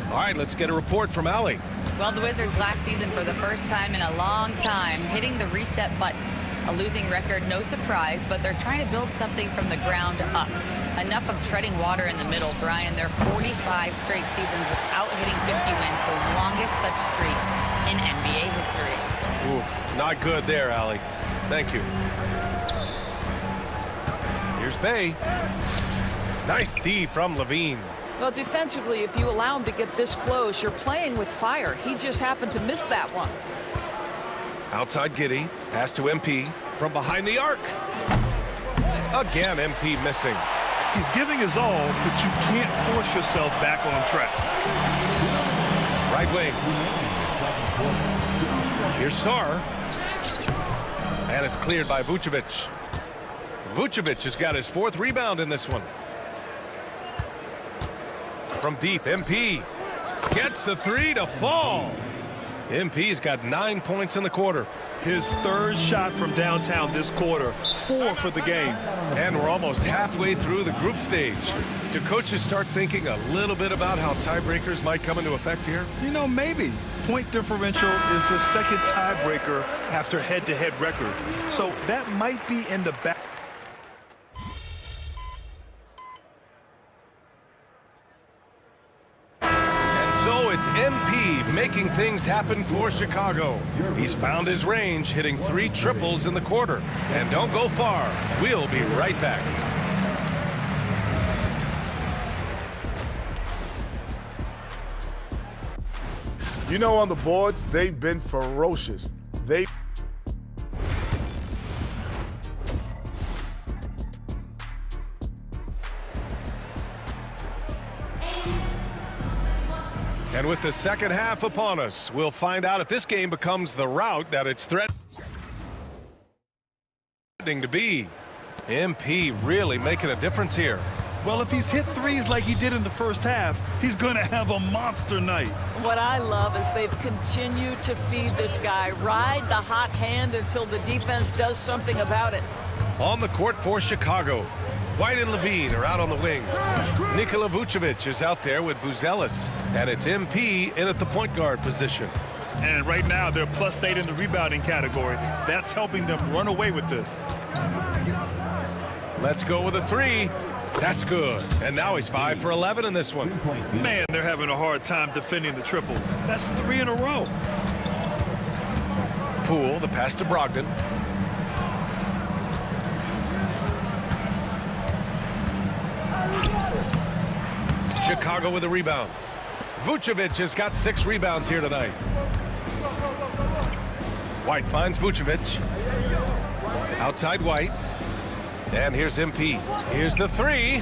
All right, let's get a report from Allie. Well, the Wizards last season, for the first time in a long time, hitting the reset button. A losing record, no surprise, but they're trying to build something from the ground up. Enough of treading water in the middle, Brian. They're 45 straight seasons without hitting 50 wins, the longest such streak in NBA history. Oof, not good there, Allie. Thank you. Here's Bey. Nice D from Levine. Well, defensively, if you allow him to get this close, you're playing with fire. He just happened to miss that one. Outside Giddey. Pass to MP. From behind the arc. Again, MP missing. He's giving his all, but you can't force yourself back on track. Right wing. Here's Sarr. And it's cleared by Vucevic. Vucevic has got his 4th rebound in this one. From deep, MP gets the 3 to fall. MP's got 9 points in the quarter. His 3rd shot from downtown this quarter, 4 for the game. And we're almost halfway through the group stage. Do coaches start thinking a little bit about how tiebreakers might come into effect here? You know, maybe. Point differential is the 2nd tiebreaker after head-to-head record. So that might be in the back. It's MP making things happen for Chicago. He's found his range, hitting 3 triples in the quarter. And don't go far. We'll be right back. You know, on the boards, they've been ferocious. And with the second half upon us, we'll find out if this game becomes the route that it's threatening to be. MP really making a difference here. Well, if he's hit 3s like he did in the first half, he's going to have a monster night. What I love is they've continued to feed this guy, ride the hot hand until the defense does something about it. On the court for Chicago, White and Levine are out on the wings. Nikola Vucevic is out there with Buzelis, and it's MP in at the point guard position. And right now, they're +8 in the rebounding category. That's helping them run away with this. Let's go with a 3. That's good. And now he's 5 for 11 in this one. Man, they're having a hard time defending the triple. That's 3 in a row. Poole, the pass to Brogdon. Chicago with a rebound. Vucevic has got 6 rebounds here tonight. White finds Vucevic. Outside White. And here's MP. Here's the 3.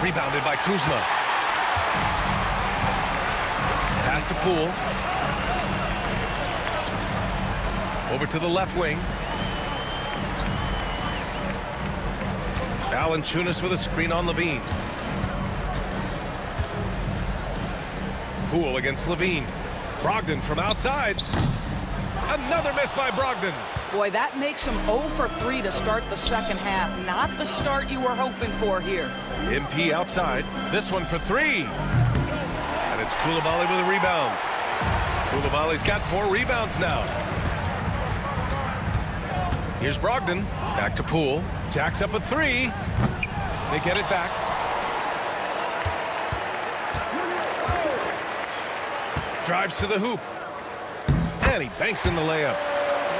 Rebounded by Kuzma. Pass to Poole. Over to the left wing. Valanciunas with a screen on Levine. Poole against Levine. Brogdon from outside. Another miss by Brogdon. Boy, that makes him 0 for 3 to start the second half. Not the start you were hoping for here. MP outside. This one for 3. And it's Coulibaly with a rebound. Coulibaly's got 4 rebounds now. Here's Brogdon. Back to Poole. Jacks up a 3. They get it back. Drives to the hoop. And he banks in the layup.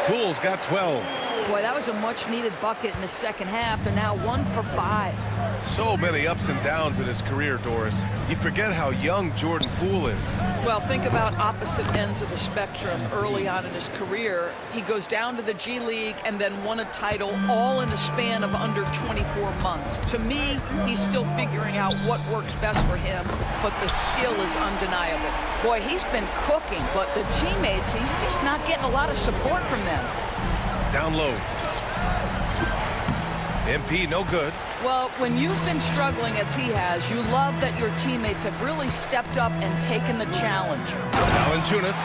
Poole's got 12. Boy, that was a much-needed bucket in the second half. They're now 1 for 5. So many ups and downs in his career, Doris. You forget how young Jordan Poole is. Well, think about opposite ends of the spectrum early on in his career. He goes down to the G League and then won a title all in a span of under 24 months. To me, he's still figuring out what works best for him, but the skill is undeniable. Boy, he's been cooking, but the teammates, he's just not getting a lot of support from them. Down low. MP no good. Well, when you've been struggling as he has, you love that your teammates have really stepped up and taken the challenge. Valanciunas.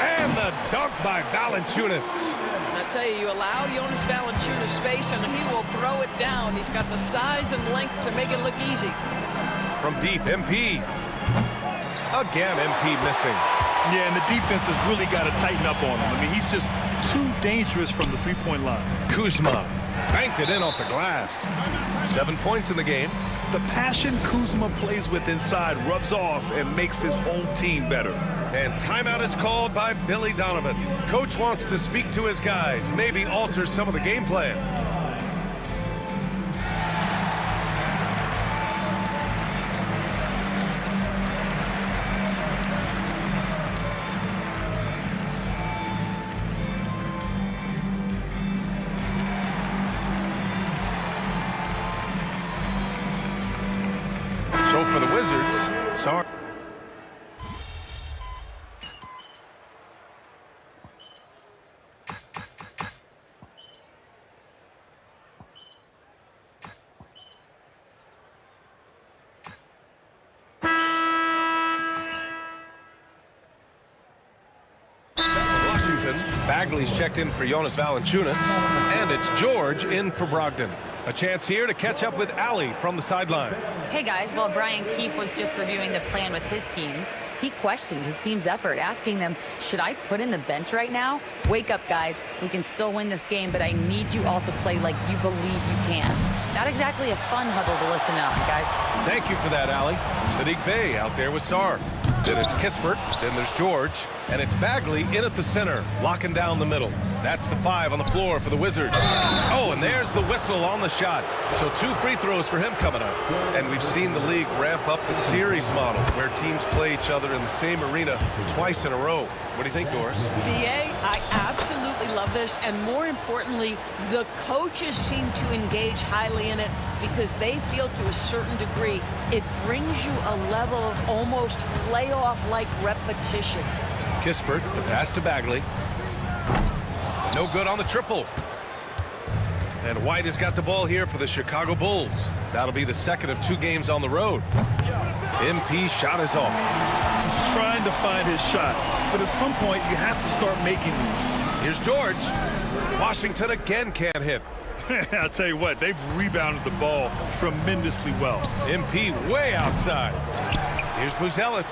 And the dunk by Valanciunas. I tell you, you allow Jonas Valanciunas space and he will throw it down. He's got the size and length to make it look easy. From deep, MP. Again, MP missing. Yeah, and the defense has really got to tighten up on him. I mean, he's just too dangerous from the three-point line. Kuzma banked it in off the glass. 7 points in the game. The passion Kuzma plays with inside rubs off and makes his own team better. And timeout is called by Billy Donovan. Coach wants to speak to his guys, maybe alter some of the game plan. So for the Wizards, sorry. Washington, Bagley's checked in for Jonas Valanciunas, and it's George in for Brogdon. A chance here to catch up with Allie from the sideline. Hey guys, while Brian Keefe was just reviewing the plan with his team, he questioned his team's effort, asking them, should I put in the bench right now? Wake up, guys. We can still win this game, but I need you all to play like you believe you can. Not exactly a fun huddle to listen on, guys. Thank you for that, Allie. Sadiq Bey out there with Sarr. Then it's Kispert, then there's George, and it's Bagley in at the center, locking down the middle. That's the 5 on the floor for the Wizards. Oh, and there's the whistle on the shot. So 2 free throws for him coming up. And we've seen the league ramp up the series model, where teams play each other in the same arena twice in a row. What do you think, Doris? BA, I absolutely love this, and more importantly, the coaches seem to engage highly in it because they feel to a certain degree it brings you a level of almost playoff-like repetition. Kispert, the pass to Bagley. No good on the triple. And White has got the ball here for the Chicago Bulls. That'll be the second of 2 games on the road. MP shot is off. He's trying to find his shot, but at some point you have to start making these. Here's George. Washington again can't hit. I'll tell you what, they've rebounded the ball tremendously well. MP way outside. Here's Buzelis.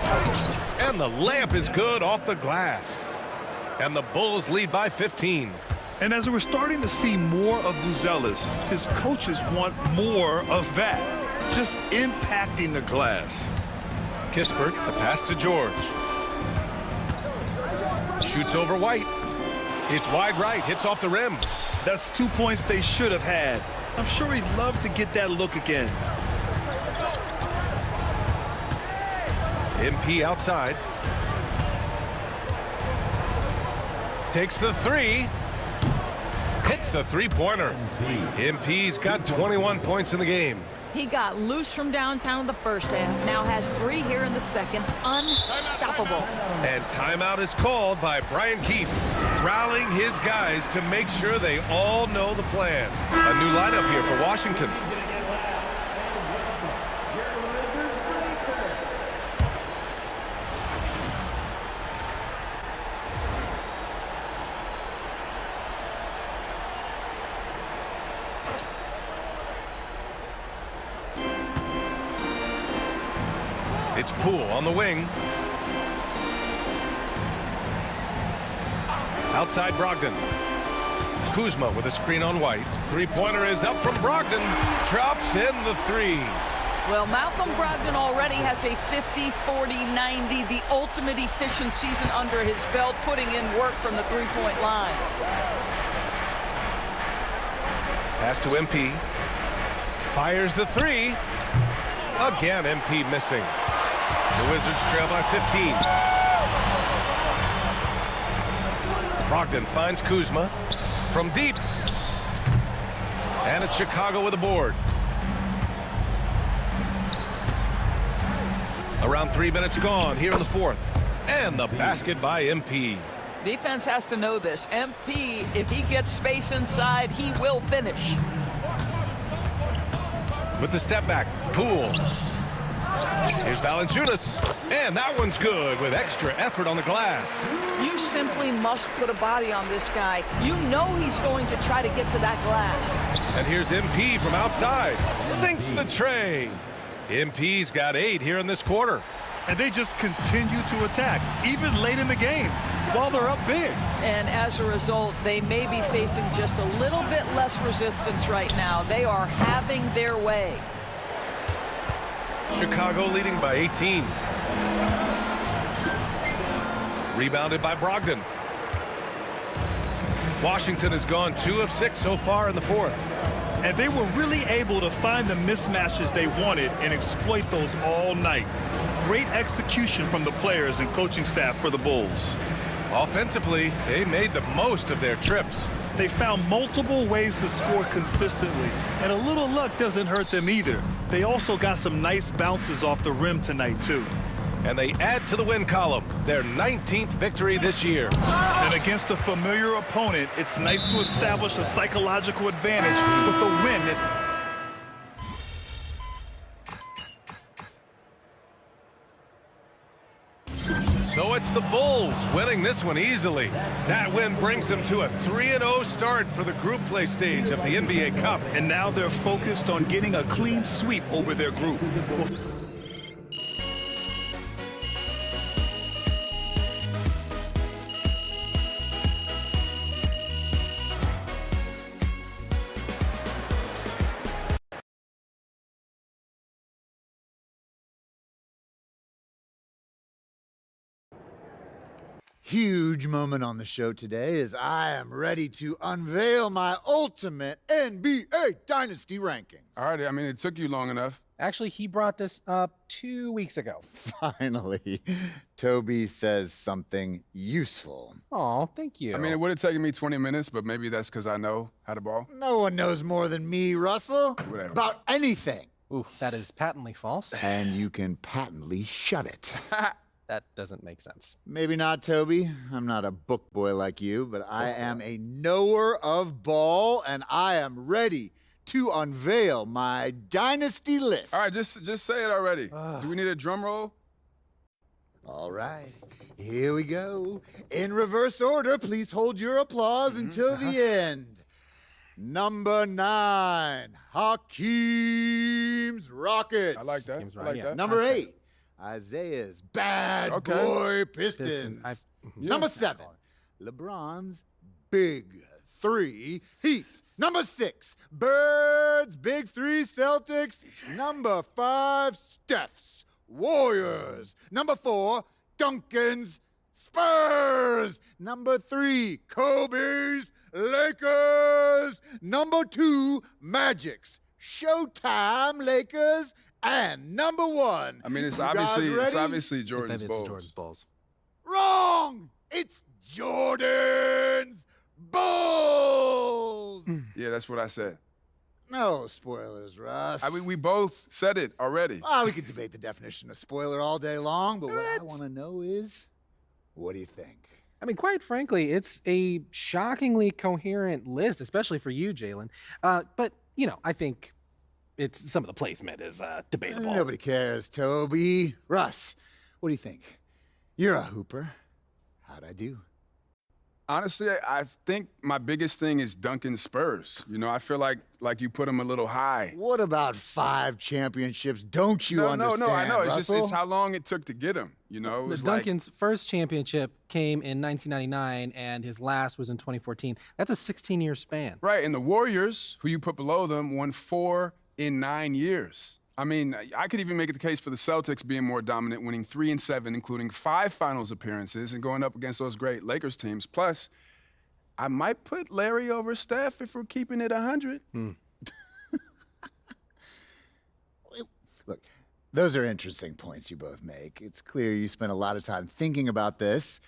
And the layup is good off the glass. And the Bulls lead by 15. And as we're starting to see more of Buzelis, his coaches want more of that. Just impacting the glass. Kispert, the pass to George. Shoots over White. It's wide right, hits off the rim. That's 2 points they should have had. I'm sure he'd love to get that look again. MP outside. Takes the 3. Hits the 3-pointer. MP's got 21 points in the game. He got loose from downtown in the first half, now has 3 here in the second. Unstoppable. And timeout is called by Brian Keefe, rallying his guys to make sure they all know the plan. A new lineup here for Washington. It's Poole on the wing. Outside Brogdon. Kuzma with a screen on White. Three-pointer is up from Brogdon. Drops in the 3. Well, Malcolm Brogdon already has a 50, 40, 90, the ultimate efficient season under his belt, putting in work from the three-point line. Pass to MP. Fires the 3. Again, MP missing. The Wizards trail by 15. Brogdon finds Kuzma from deep. And it's Chicago with a board. Around 3 minutes gone here in the fourth. And the basket by MP. Defense has to know this. MP, if he gets space inside, he will finish. With the step back, Poole. Here's Valanciunas, and that one's good with extra effort on the glass. You simply must put a body on this guy. You know he's going to try to get to that glass. And here's MP from outside. Sinks the tray. MP's got 8 here in this quarter. And they just continue to attack, even late in the game, while they're up big. And as a result, they may be facing just a little bit less resistance right now. They are having their way. Chicago leading by 18. Rebounded by Brogdon. Washington has gone 2 of 6 so far in the fourth. And they were really able to find the mismatches they wanted and exploit those all night. Great execution from the players and coaching staff for the Bulls. Offensively, they made the most of their trips. They found multiple ways to score consistently, and a little luck doesn't hurt them either. They also got some nice bounces off the rim tonight, too. And they add to the win column, their 19th victory this year. And against a familiar opponent, it's nice to establish a psychological advantage with a win. So it's the Bulls winning this one easily. That win brings them to a 3-0 start for the group play stage of the NBA Cup. And now they're focused on getting a clean sweep over their group. Huge moment on the show today as I am ready to unveil my ultimate NBA Dynasty rankings. All right, I mean, it took you long enough. Actually, he brought this up 2 weeks ago. Finally, Toby says something useful. Oh, thank you. I mean, it would have taken me 20 minutes, but maybe that's because I know how to ball. No one knows more than me, Russell, Whatever. about anything. Ooh, that is patently false. And you can patently shut it. That doesn't make sense. Maybe not, Toby. I'm not a book boy like you, but I am a knower of ball, and I am ready to unveil my dynasty list. All right, just say it already. Do we need a drum roll? All right, here we go. In reverse order, please hold your applause until the end. Number 9, Hakeem's Rockets. I like that. I like that. Number 8, Isaiah's Bad Boy Pistons. Number 7, LeBron's Big 3 Heat. Number 6, Birds Big 3 Celtics. Number 5, Steph's Warriors. Number 4, Duncan's Spurs. Number 3, Kobe's Lakers. Number 2, Magic's Showtime Lakers. And number 1. I mean, it's obviously Jordan's Bulls. It's Jordan's Bulls. Wrong! It's Jordan's Bulls! Yeah, that's what I said. No spoilers, Russ. I mean, we both said it already. We could debate the definition of spoiler all day long, but what I want to know is, what do you think? I mean, quite frankly, it's a shockingly coherent list, especially for you, Jalen. But, you know, I think some of the placement is debatable. Nobody cares, Toby. Russ, what do you think? You're a hooper. How'd I do? Honestly, I think my biggest thing is Duncan Spurs. You know, I feel like you put him a little high. What about 5 championships? Don't you understand, No, I know. Russell? It's how long it took to get him. You know, it was Duncan's first championship came in 1999, and his last was in 2014. That's a 16-year span. Right, and the Warriors, who you put below them, won 4 in 9 years. I mean, I could even make the case for the Celtics being more dominant, winning 3 and 7, including 5 finals appearances and going up against those great Lakers teams. Plus, I might put Larry over Steph if we're keeping it 100. Look, those are interesting points you both make. It's clear you spent a lot of time thinking about this,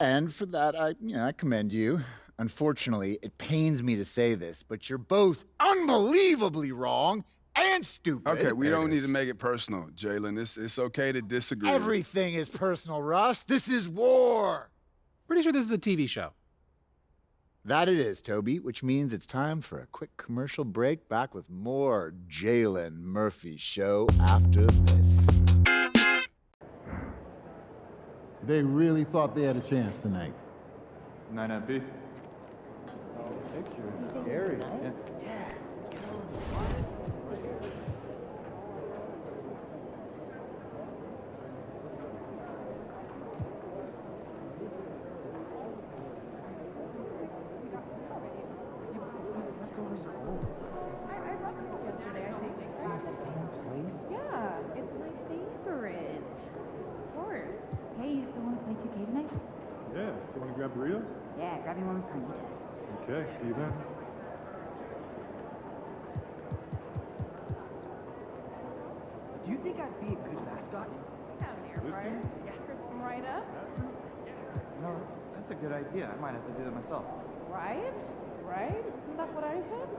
and for that, I commend you. Unfortunately, it pains me to say this, but you're both unbelievably wrong and stupid. Okay, we don't need to make it personal, Jalen. It's okay to disagree. Everything is personal, Russ. This is war. Pretty sure this is a TV show. That it is, Toby, which means it's time for a quick commercial break. Back with more Jalen Murphy Show after this. They really thought they had a chance tonight. 9MP. Scary. Yeah. Yeah, you want to grab burritos? Yeah, grab me one with carnitas. Okay, see you then. Do you think I'd be a good mascot? Have an air fryer. Crisp them right up. No, that's a good idea. I might have to do that myself. Right? Right? Isn't that what I said?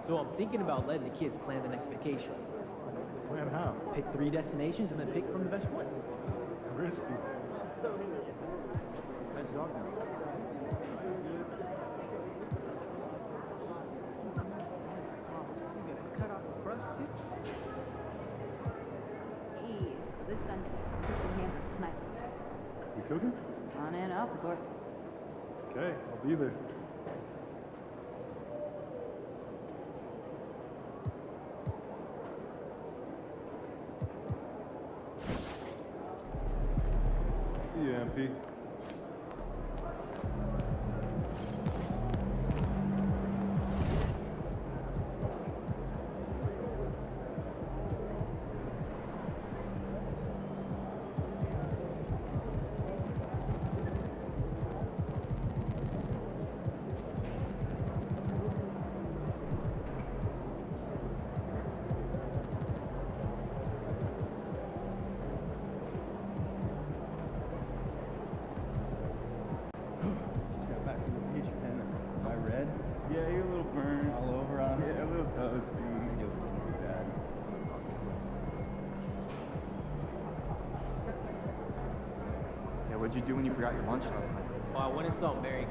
So I'm thinking about letting the kids plan the next vacation. Plan how? Pick 3 destinations and then pick from the best one. Risky. Nice dog now. Cut off the crust too. Hey, so this Sunday, cook some hamburgers to my place. You cooking? On and off the court. Okay, I'll be there. See ya, MP. Just got back from the beach, man. Am I red? Yeah, you're a little burned. All over on it? Yeah, a little toasty. I knew it was gonna be bad. Yeah, what'd you do when you forgot your lunch last night? Oh, I went and saw Mary.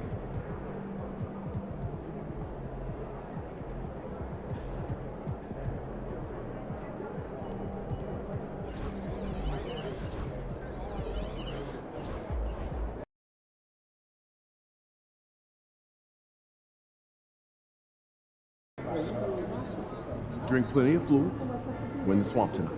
Drink plenty of fluids. Win the swamp tonight.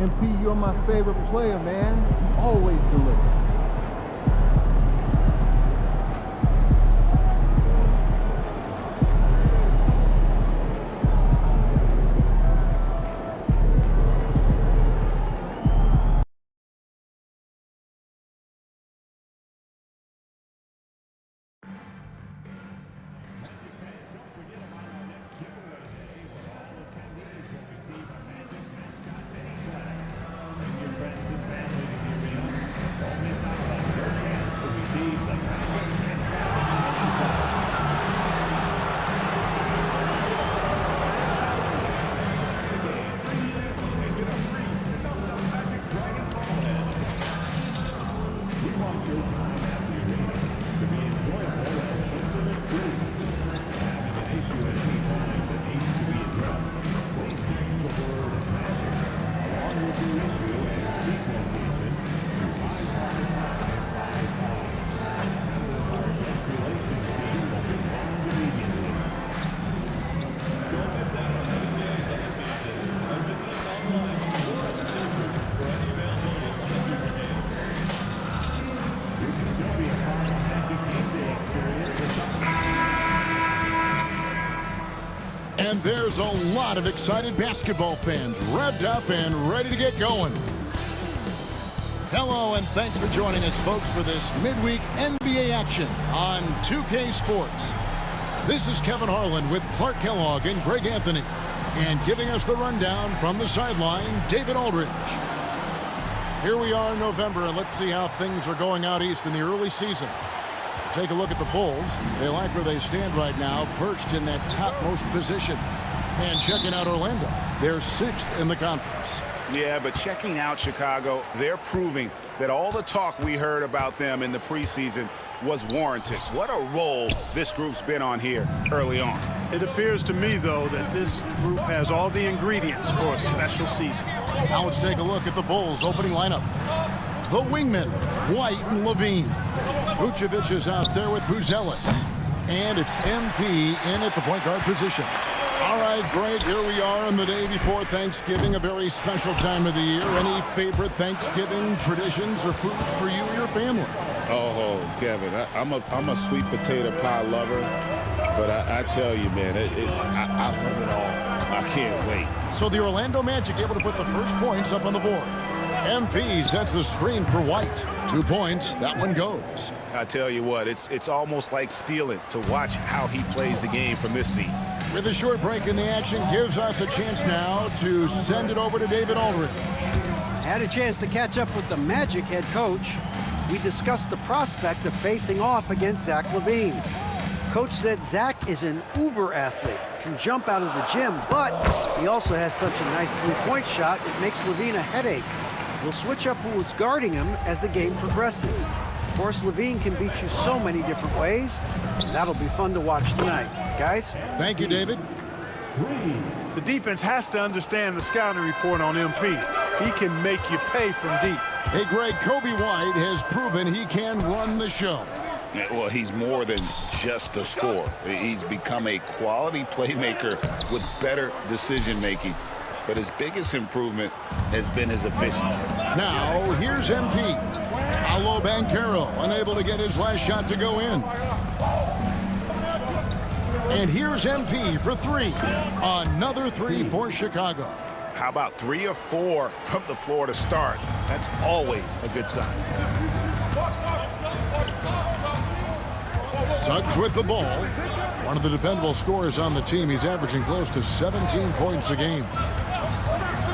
MP, you're my favorite player, man. Always deliver. And there's a lot of excited basketball fans revved up and ready to get going. Hello, and thanks for joining us, folks, for this midweek NBA action on 2K Sports. This is Kevin Harlan with Clark Kellogg and Greg Anthony. And giving us the rundown from the sideline, David Aldridge. Here we are in November, and let's see how things are going out east in the early season. Take a look at the Bulls. They like where they stand right now, perched in that topmost position. And checking out Orlando, they're 6th in the conference. Yeah, but checking out Chicago, they're proving that all the talk we heard about them in the preseason was warranted. What a role this group's been on here early on. It appears to me, though, that this group has all the ingredients for a special season. Now let's take a look at the Bulls' opening lineup. The wingmen, White and Levine. Vucevic is out there with Buzelis. And it's MP in at the point guard position. All right, Greg, here we are on the day before Thanksgiving, a very special time of the year. Any favorite Thanksgiving traditions or foods for you or your family? Oh, Kevin, I'm a sweet potato pie lover, but I tell you, man, I love it all. I can't wait. So the Orlando Magic able to put the first points up on the board. MP sets the screen for White. 2 points, that one goes. I tell you what, it's almost like stealing to watch how he plays the game from this seat. With a short break in the action, gives us a chance now to send it over to David Aldridge. I had a chance to catch up with the Magic head coach. We discussed the prospect of facing off against Zach LaVine. Coach said Zach is an uber athlete, can jump out of the gym, but he also has such a nice three-point shot it makes LaVine a headache. We'll switch up who's guarding him as the game progresses. Of course, LaVine can beat you so many different ways, and that'll be fun to watch tonight. Guys? Thank you, David. The defense has to understand the scouting report on MP. He can make you pay from deep. Hey, Greg, Kobe White has proven he can run the show. Well, he's more than just a scorer. He's become a quality playmaker with better decision-making. But his biggest improvement has been his efficiency. Now, here's MP. Paolo Banchero, unable to get his last shot to go in. And here's MP for 3. Another 3 for Chicago. How about 3 or 4 from the floor to start? That's always a good sign. Suggs with the ball. One of the dependable scorers on the team. He's averaging close to 17 points a game.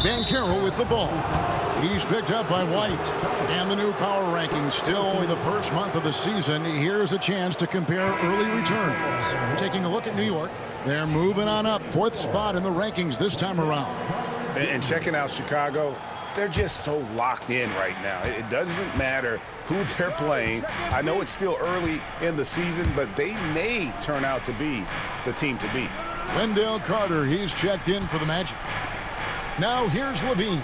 Banchero with the ball. He's picked up by White. And the new power rankings, still only the first month of the season. Here's a chance to compare early returns. Taking a look at New York. They're moving on up. 4th spot in the rankings this time around. And checking out Chicago, they're just so locked in right now. It doesn't matter who they're playing. I know it's still early in the season, but they may turn out to be the team to beat. Wendell Carter, he's checked in for the Magic. Now here's Levine.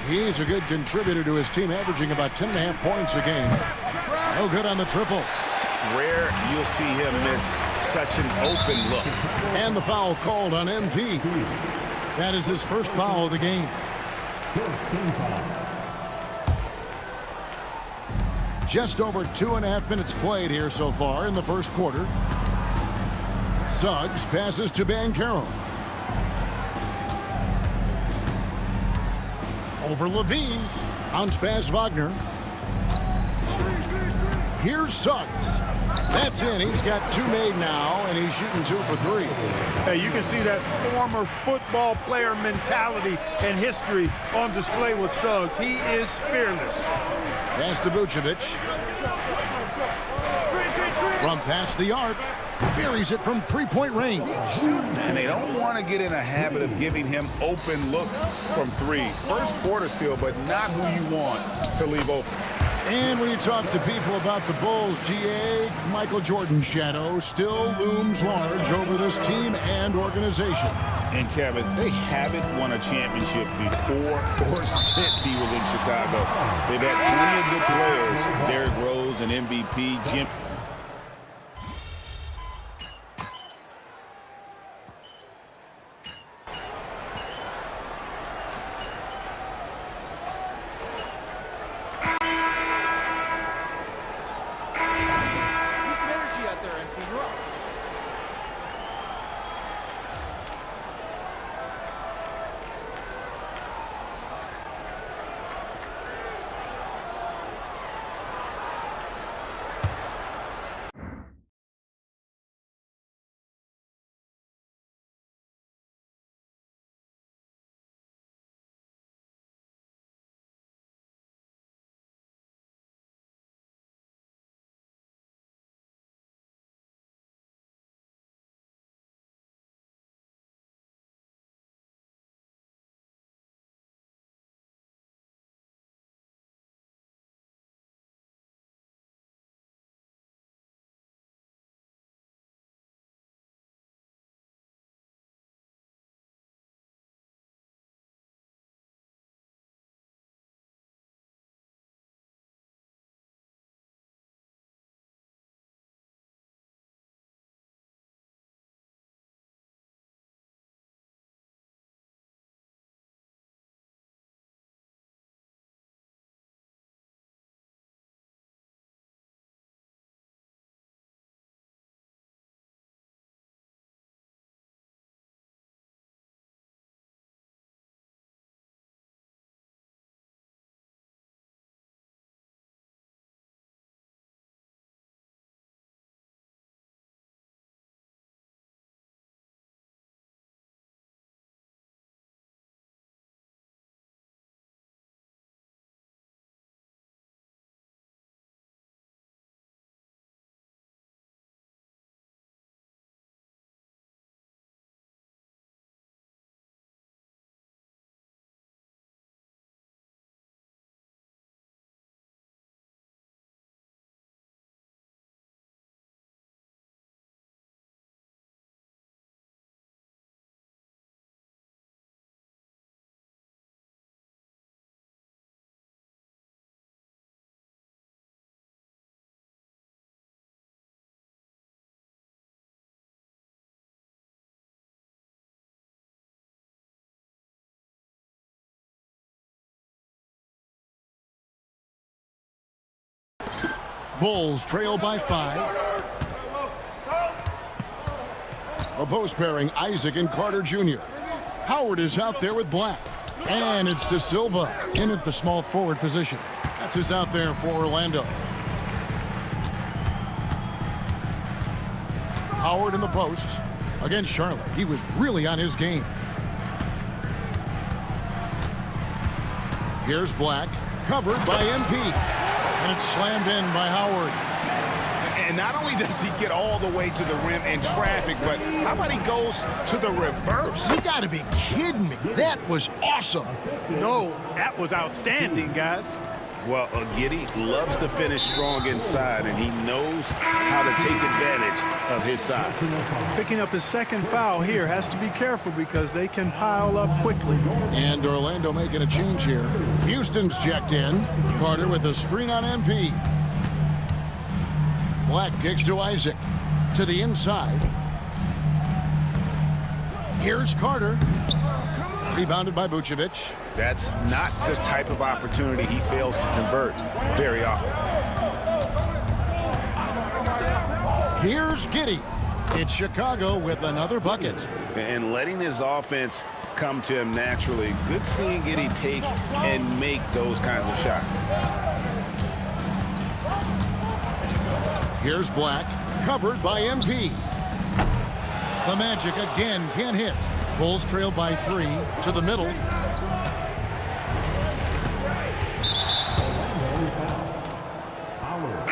He's a good contributor to his team, averaging about 10.5 points a game. No good on the triple. Rare you'll see him miss such an open look. And the foul called on MP. That is his first foul of the game. First team foul. Just over 2.5 minutes played here so far in the first quarter. Suggs passes to Banchero. Over Levine. Bounce pass Wagner. Here's Suggs. That's in. He's got 2 made now, and he's shooting 2 for 3. Hey, you can see that former football player mentality and history on display with Suggs. He is fearless. Pass to Vucevic. From past the arc. Buries it from 3-point range. And they don't want to get in a habit of giving him open looks from 3. First quarter still, but not who you want to leave open. And when you talk to people about the Bulls, GA, Michael Jordan's shadow still looms large over this team and organization. And Kevin, they haven't won a championship before or since he was in Chicago. They've had plenty of good players. Derrick Rose, an MVP, Jim. Bulls trail by 5. A post pairing, Isaac and Carter Jr. Howard is out there with Black. And it's De Silva in at the small forward position. That's who's out there for Orlando. Howard in the post against Charlotte. He was really on his game. Here's Black, covered by MP. And it's slammed in by Howard. And not only does he get all the way to the rim in traffic, but how about he goes to the reverse? You gotta be kidding me. That was awesome. No, that was outstanding, guys. Well, Giddey loves to finish strong inside, and he knows how to take advantage of his size. Picking up his second foul here, has to be careful because they can pile up quickly. And Orlando making a change here. Houston's checked in. Carter with a screen on MP. Black kicks to Isaac. To the inside. Here's Carter. Rebounded by Vucevic. That's not the type of opportunity he fails to convert very often. Here's Giddey. It's Chicago with another bucket. And letting his offense come to him naturally. Good seeing Giddey take and make those kinds of shots. Here's Black, covered by MP. The Magic again can't hit. Bulls trail by 3 to the middle.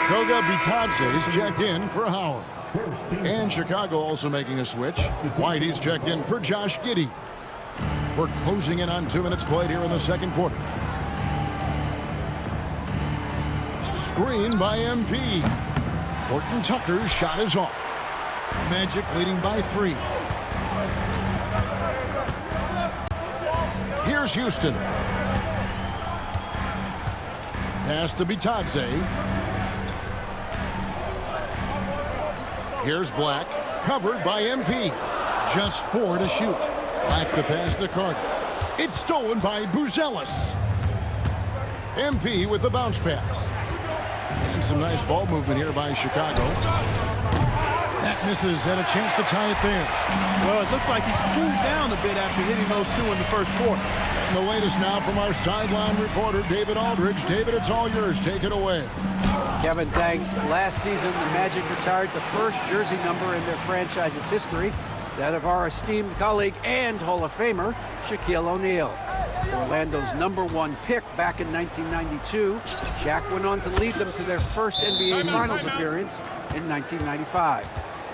Goga Bitadze is checked in for Howard. And Chicago also making a switch. Whitey's checked in for Josh Giddey. We're closing in on 2 minutes played here in the second quarter. Screen by MP. Horton Tucker's shot is off. Magic leading by 3. Here's Houston. Pass to Bitadze. Here's Black, covered by MP. Just 4 to shoot. Back the pass to Carter. It's stolen by Buzelis. MP with the bounce pass. And some nice ball movement here by Chicago. That misses, and a chance to tie it there. Well, it looks like he's cooled down a bit after hitting those 2 in the first quarter. And the latest now from our sideline reporter, David Aldridge. David, it's all yours. Take it away. Kevin, thanks. Last season, the Magic retired the first jersey number in their franchise's history, that of our esteemed colleague and Hall of Famer, Shaquille O'Neal. Orlando's #1 pick back in 1992, Shaq went on to lead them to their first NBA Finals appearance in 1995.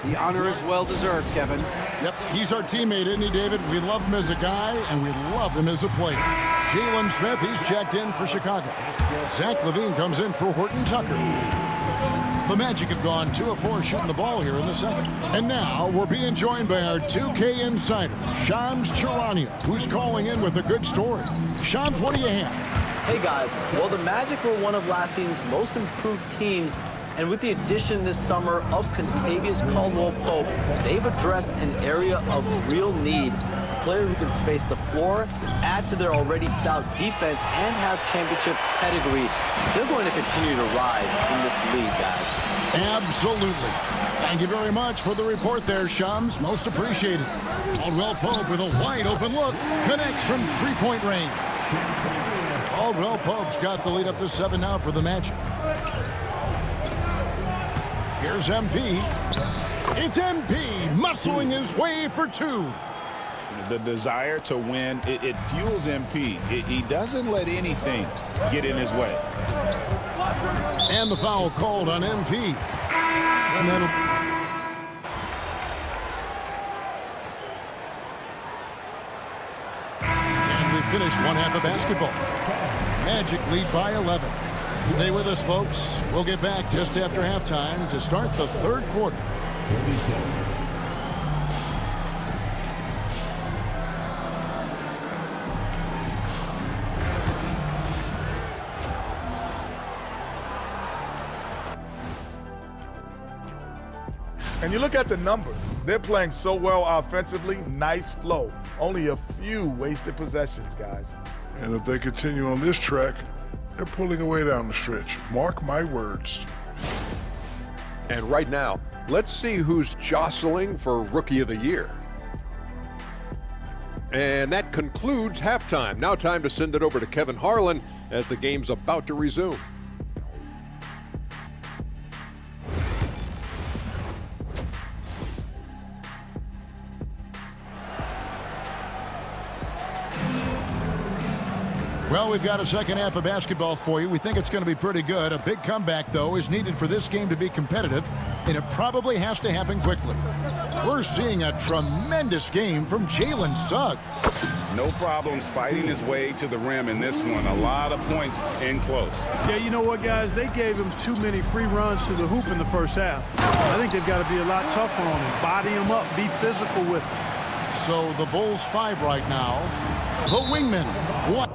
The honor is well-deserved, Kevin. Yep, he's our teammate, isn't he, David? We love him as a guy, and we love him as a player. Jalen Smith, he's checked in for Chicago. Zach LaVine comes in for Horton Tucker. The Magic have gone 2 of 4 shooting the ball here in the second. And now we're being joined by our 2K insider, Shams Charania, who's calling in with a good story. Shams, what do you have? Hey guys, well the Magic were one of last season's most improved teams, and with the addition this summer of Kentavious Caldwell-Pope, they've addressed an area of real need. A player who can space the floor, add to their already stout defense, and has championship pedigree. They're going to continue to rise in this league, guys. Absolutely. Thank you very much for the report there, Shams. Most appreciated. Caldwell-Pope with a wide open look, connects from 3-point range. Caldwell-Pope's got the lead up to 7 now for the Magic. Here's MP. It's MP muscling his way for 2. The desire to win, it fuels MP. He doesn't let anything get in his way. And the foul called on MP. And we finish 1 half of basketball. Magic lead by 11. Stay with us, folks. We'll get back just after halftime to start the third quarter. And you look at the numbers. They're playing so well offensively. Nice flow. Only a few wasted possessions, guys. And if they continue on this track, they're pulling away down the stretch. Mark my words. And right now, let's see who's jostling for Rookie of the Year. And that concludes halftime. Now time to send it over to Kevin Harlan as the game's about to resume. Well, we've got a second half of basketball for you. We think it's going to be pretty good. A big comeback, though, is needed for this game to be competitive, and it probably has to happen quickly. We're seeing a tremendous game from Jalen Suggs. No problems fighting his way to the rim in this one. A lot of points in close. Yeah, you know what, guys? They gave him too many free runs to the hoop in the first half. I think they've got to be a lot tougher on him. Body him up. Be physical with him. So the Bulls 5 right now. The wingman 1.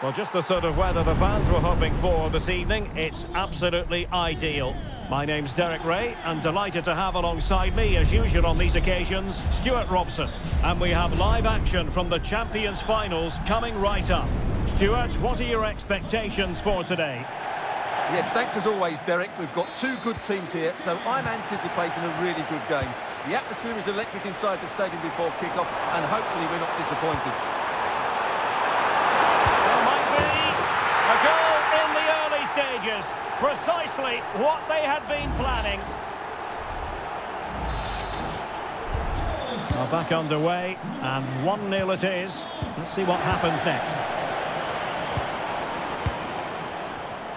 Well, just the sort of weather the fans were hoping for this evening. It's absolutely ideal. My name's Derek Ray, and delighted to have alongside me, as usual on these occasions, Stuart Robson. And we have live action from the Champions Finals coming right up. Stuart, what are your expectations for today? Yes, thanks as always, Derek. We've got two good teams here, so I'm anticipating a really good game. The atmosphere is electric inside the stadium before kick-off, and hopefully we're not disappointed. A goal in the early stages, precisely what they had been planning. Well, back underway, and 1-0 it is. Let's see what happens next.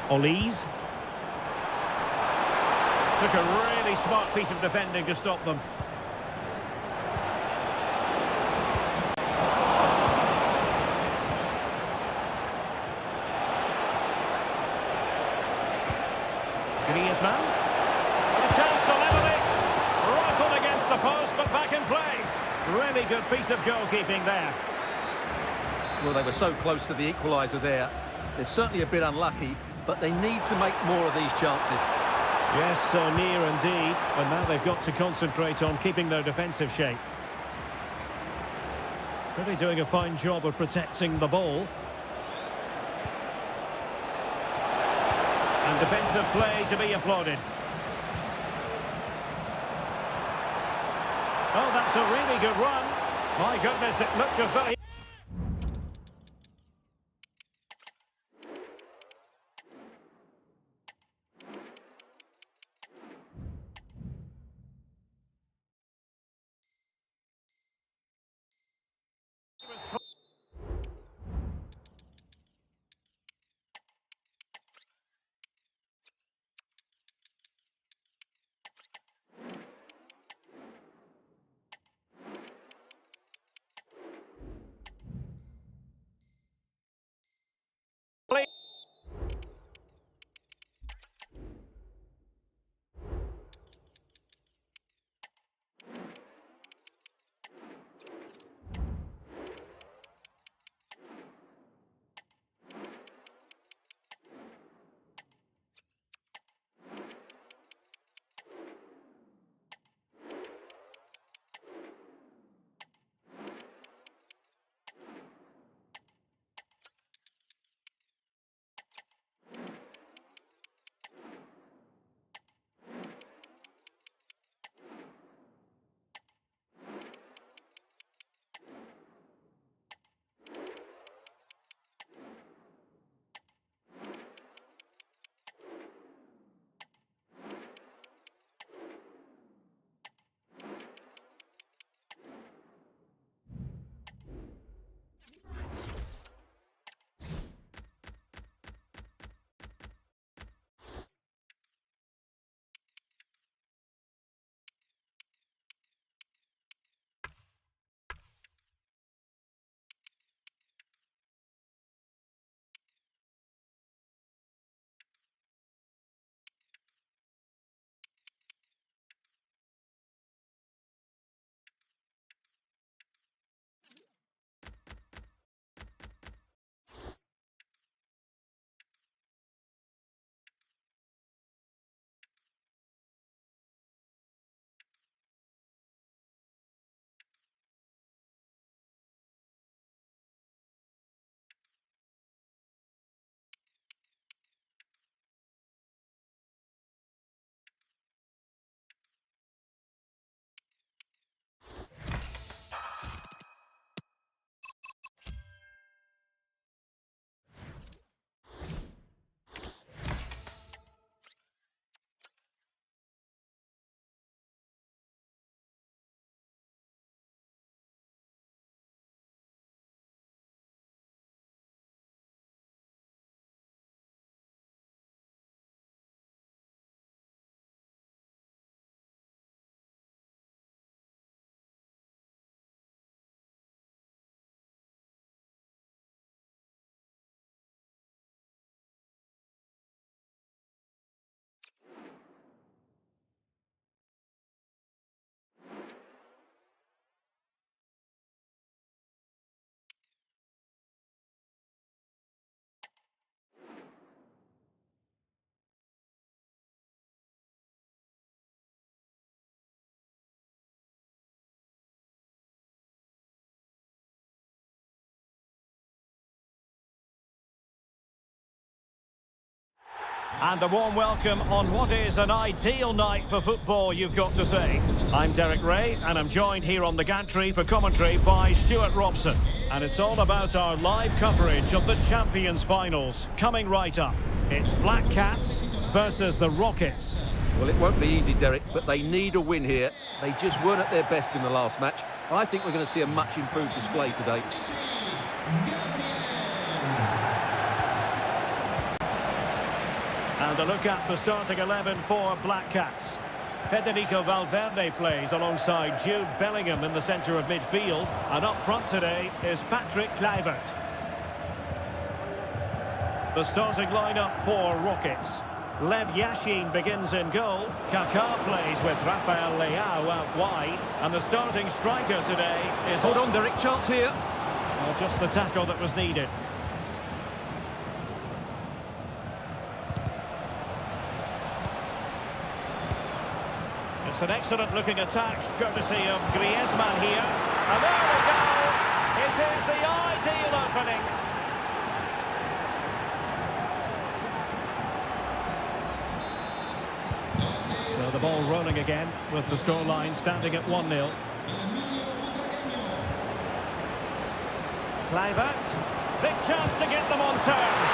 Olise. Took a really smart piece of defending to stop them. Griezmann. A chance to level it. Rifled against the post, but back in play. Really good piece of goalkeeping there. Well, they were so close to the equaliser there. They're certainly a bit unlucky, but they need to make more of these chances. Yes, so near indeed. But now they've got to concentrate on keeping their defensive shape. Really doing a fine job of protecting the ball. And defensive play to be applauded. Oh, that's a really good run. My goodness, it looked as though he... And a warm welcome on what is an ideal night for football, you've got to say. I'm Derek Ray, and I'm joined here on the gantry for commentary by Stuart Robson. And it's all about our live coverage of the Champions Finals, coming right up. It's Black Cats versus the Rockets. Well, it won't be easy, Derek, but they need a win here. They just weren't at their best in the last match. I think we're going to see a much improved display today. And a look at the starting 11 for Black Cats. Federico Valverde plays alongside Jude Bellingham in the centre of midfield. And up front today is Patrick Kluivert. The starting lineup for Rockets. Lev Yashin begins in goal. Kaká plays with Rafael Leao out wide. And the starting striker today is... Hold on, Derek, chance here. Well, just the tackle that was needed. It's an excellent-looking attack, courtesy of Griezmann here. And there we go! It is the ideal opening. So the ball rolling again, with the scoreline standing at 1-0. Kluivert, big chance to get them on terms.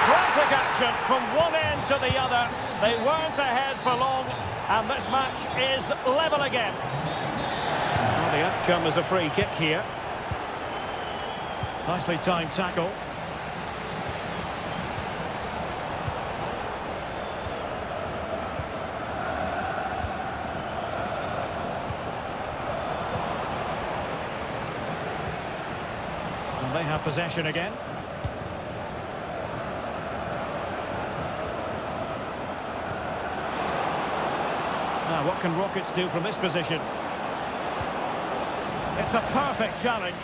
Frantic action from one end to the other. They weren't ahead for long. And this match is level again. Well, the outcome is a free kick here. Nicely timed tackle. And they have possession again. Now, what can Rockets do from this position? It's a perfect challenge.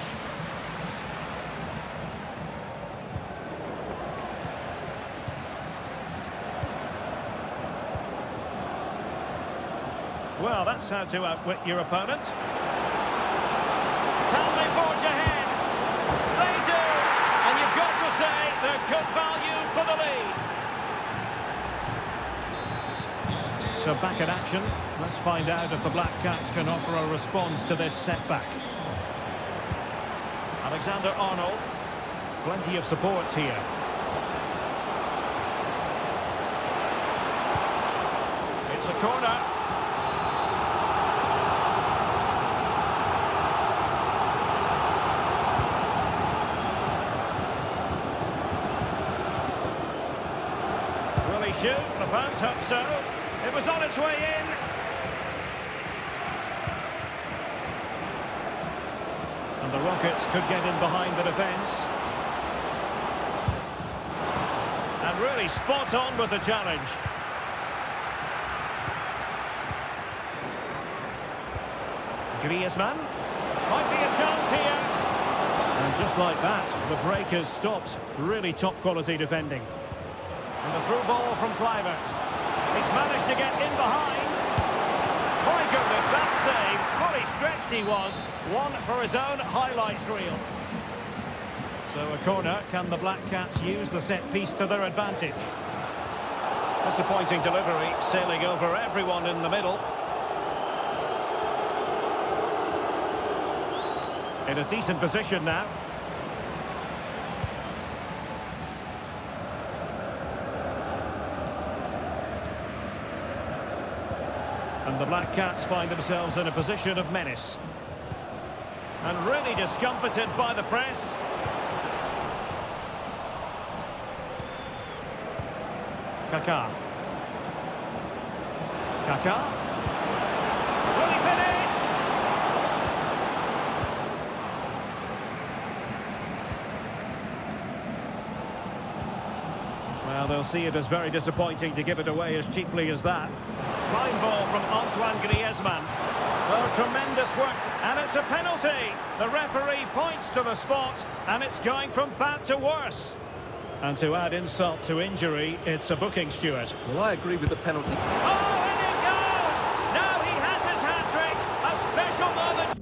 Well, that's how to outwit your opponent. Can they forge ahead? They do! And you've got to say they're good value for the lead. So back in action. Let's find out if the Black Cats can offer a response to this setback. Alexander-Arnold. Plenty of support here. It's a corner. Will he shoot? The fans hope so. It was on its way in. And the Rockets could get in behind the defence. And really spot on with the challenge. Griezmann. Might be a chance here. And just like that, the break has stopped. Really top quality defending. And the through ball from Kluivert. He's managed to get in behind. My goodness, that save. Fully stretched he was. One for his own highlights reel. So a corner. Can the Black Cats use the set piece to their advantage? Disappointing delivery, sailing over everyone in the middle. In a decent position now. And the Black Cats find themselves in a position of menace. And really discomfited by the press. Kaká. Kaká. Will he finish? Well, they'll see it as very disappointing to give it away as cheaply as that. Fine ball from Antoine Griezmann. Oh, tremendous work, and it's a penalty. The referee points to the spot, and it's going from bad to worse. And to add insult to injury, it's a booking, Stuart. Well, I agree with the penalty. Oh, and it goes! Now he has his hat-trick. A special moment.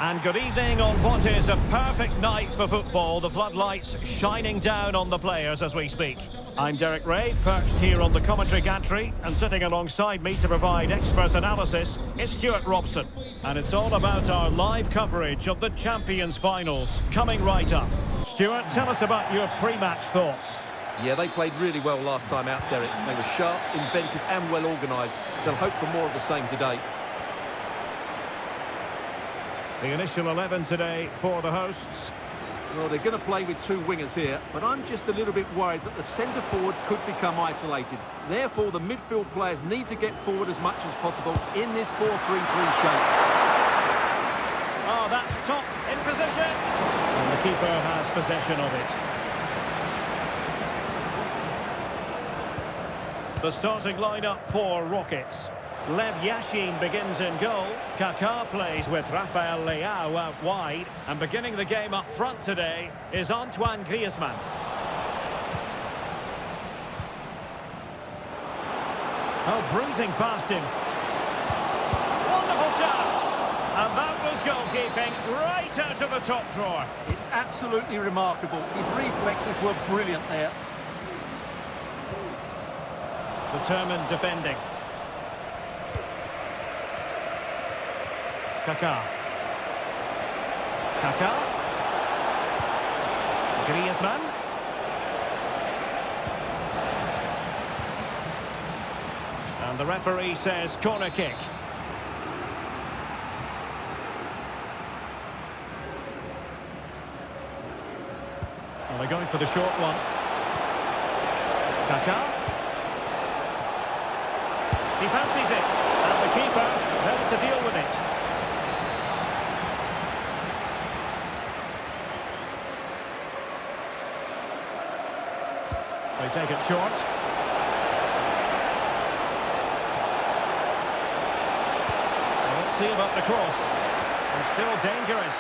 And good evening on what is a perfect night for football. The floodlights shining down on the players as we speak. I'm Derek Ray, perched here on the commentary gantry, and sitting alongside me to provide expert analysis is Stuart Robson. And it's all about our live coverage of the Champions Finals coming right up. Stuart, tell us about your pre-match thoughts. Yeah, they played really well last time out, Derek. They were sharp, inventive and well organised. They'll hope for more of the same today. The initial 11 today for the hosts. Well, they're going to play with two wingers here, but I'm just a little bit worried that the centre forward could become isolated. Therefore, the midfield players need to get forward as much as possible in this 4-3-3 shape. Oh, that's top in position. And the keeper has possession of it. The starting lineup for Rockets. Lev Yashin begins in goal. Kaká plays with Rafael Leao out wide. And beginning the game up front today is Antoine Griezmann. Oh, breezing past him. Wonderful chance. And that was goalkeeping right out of the top drawer. It's absolutely remarkable. His reflexes were brilliant there. Determined defending. Kaká. Griezmann. And the referee says corner kick. Well, they're going for the short one. Kaká. He fancies it. And the keeper ready to deal with it. They take it short. Let's see about the cross. And still dangerous.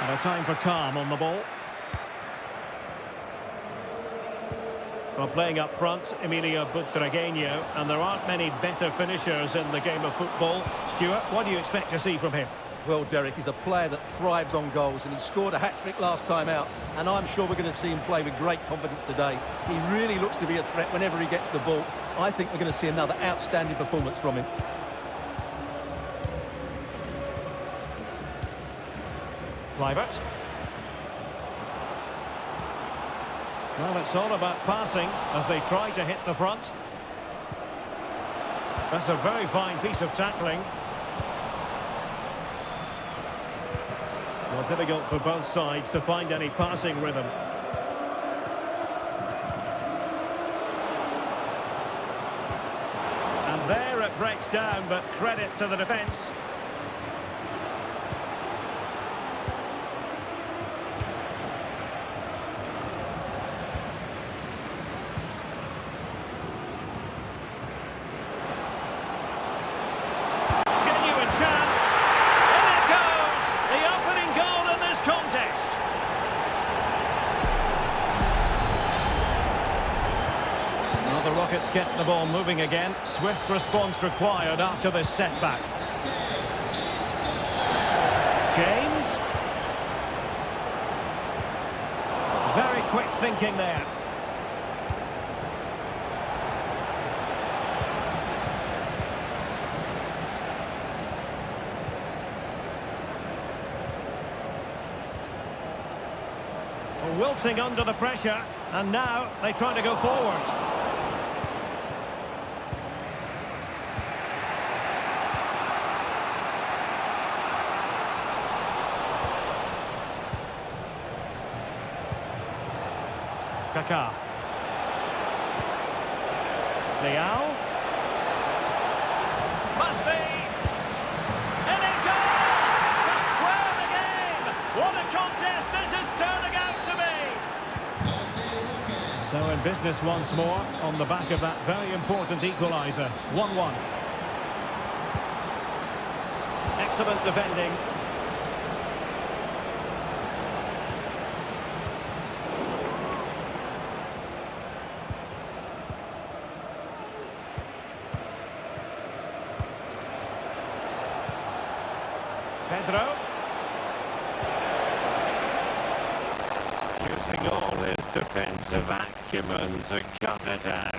And a time for calm on the ball. Well, playing up front, Emilio Butragueño, and there aren't many better finishers in the game of football. Stuart, what do you expect to see from him? Well, Derek, he's a player that thrives on goals, and he scored a hat-trick last time out, and I'm sure we're going to see him play with great confidence today. He really looks to be a threat whenever he gets the ball. I think we're going to see another outstanding performance from him. Kluivert. Well, it's all about passing as they try to hit the front. That's a very fine piece of tackling. Well, difficult for both sides to find any passing rhythm. And there it breaks down, but credit to the defence. Rockets get the ball moving again. Swift response required after this setback. James. Very quick thinking there. Wilting under the pressure, and now they try to go forward. Kaká. Leao. Must be. And it goes to square the game. What a contest this is turning out to be. So in business once more on the back of that very important equaliser. 1-1. Excellent defending. Pedro. Using all his defensive acumen to cut it out.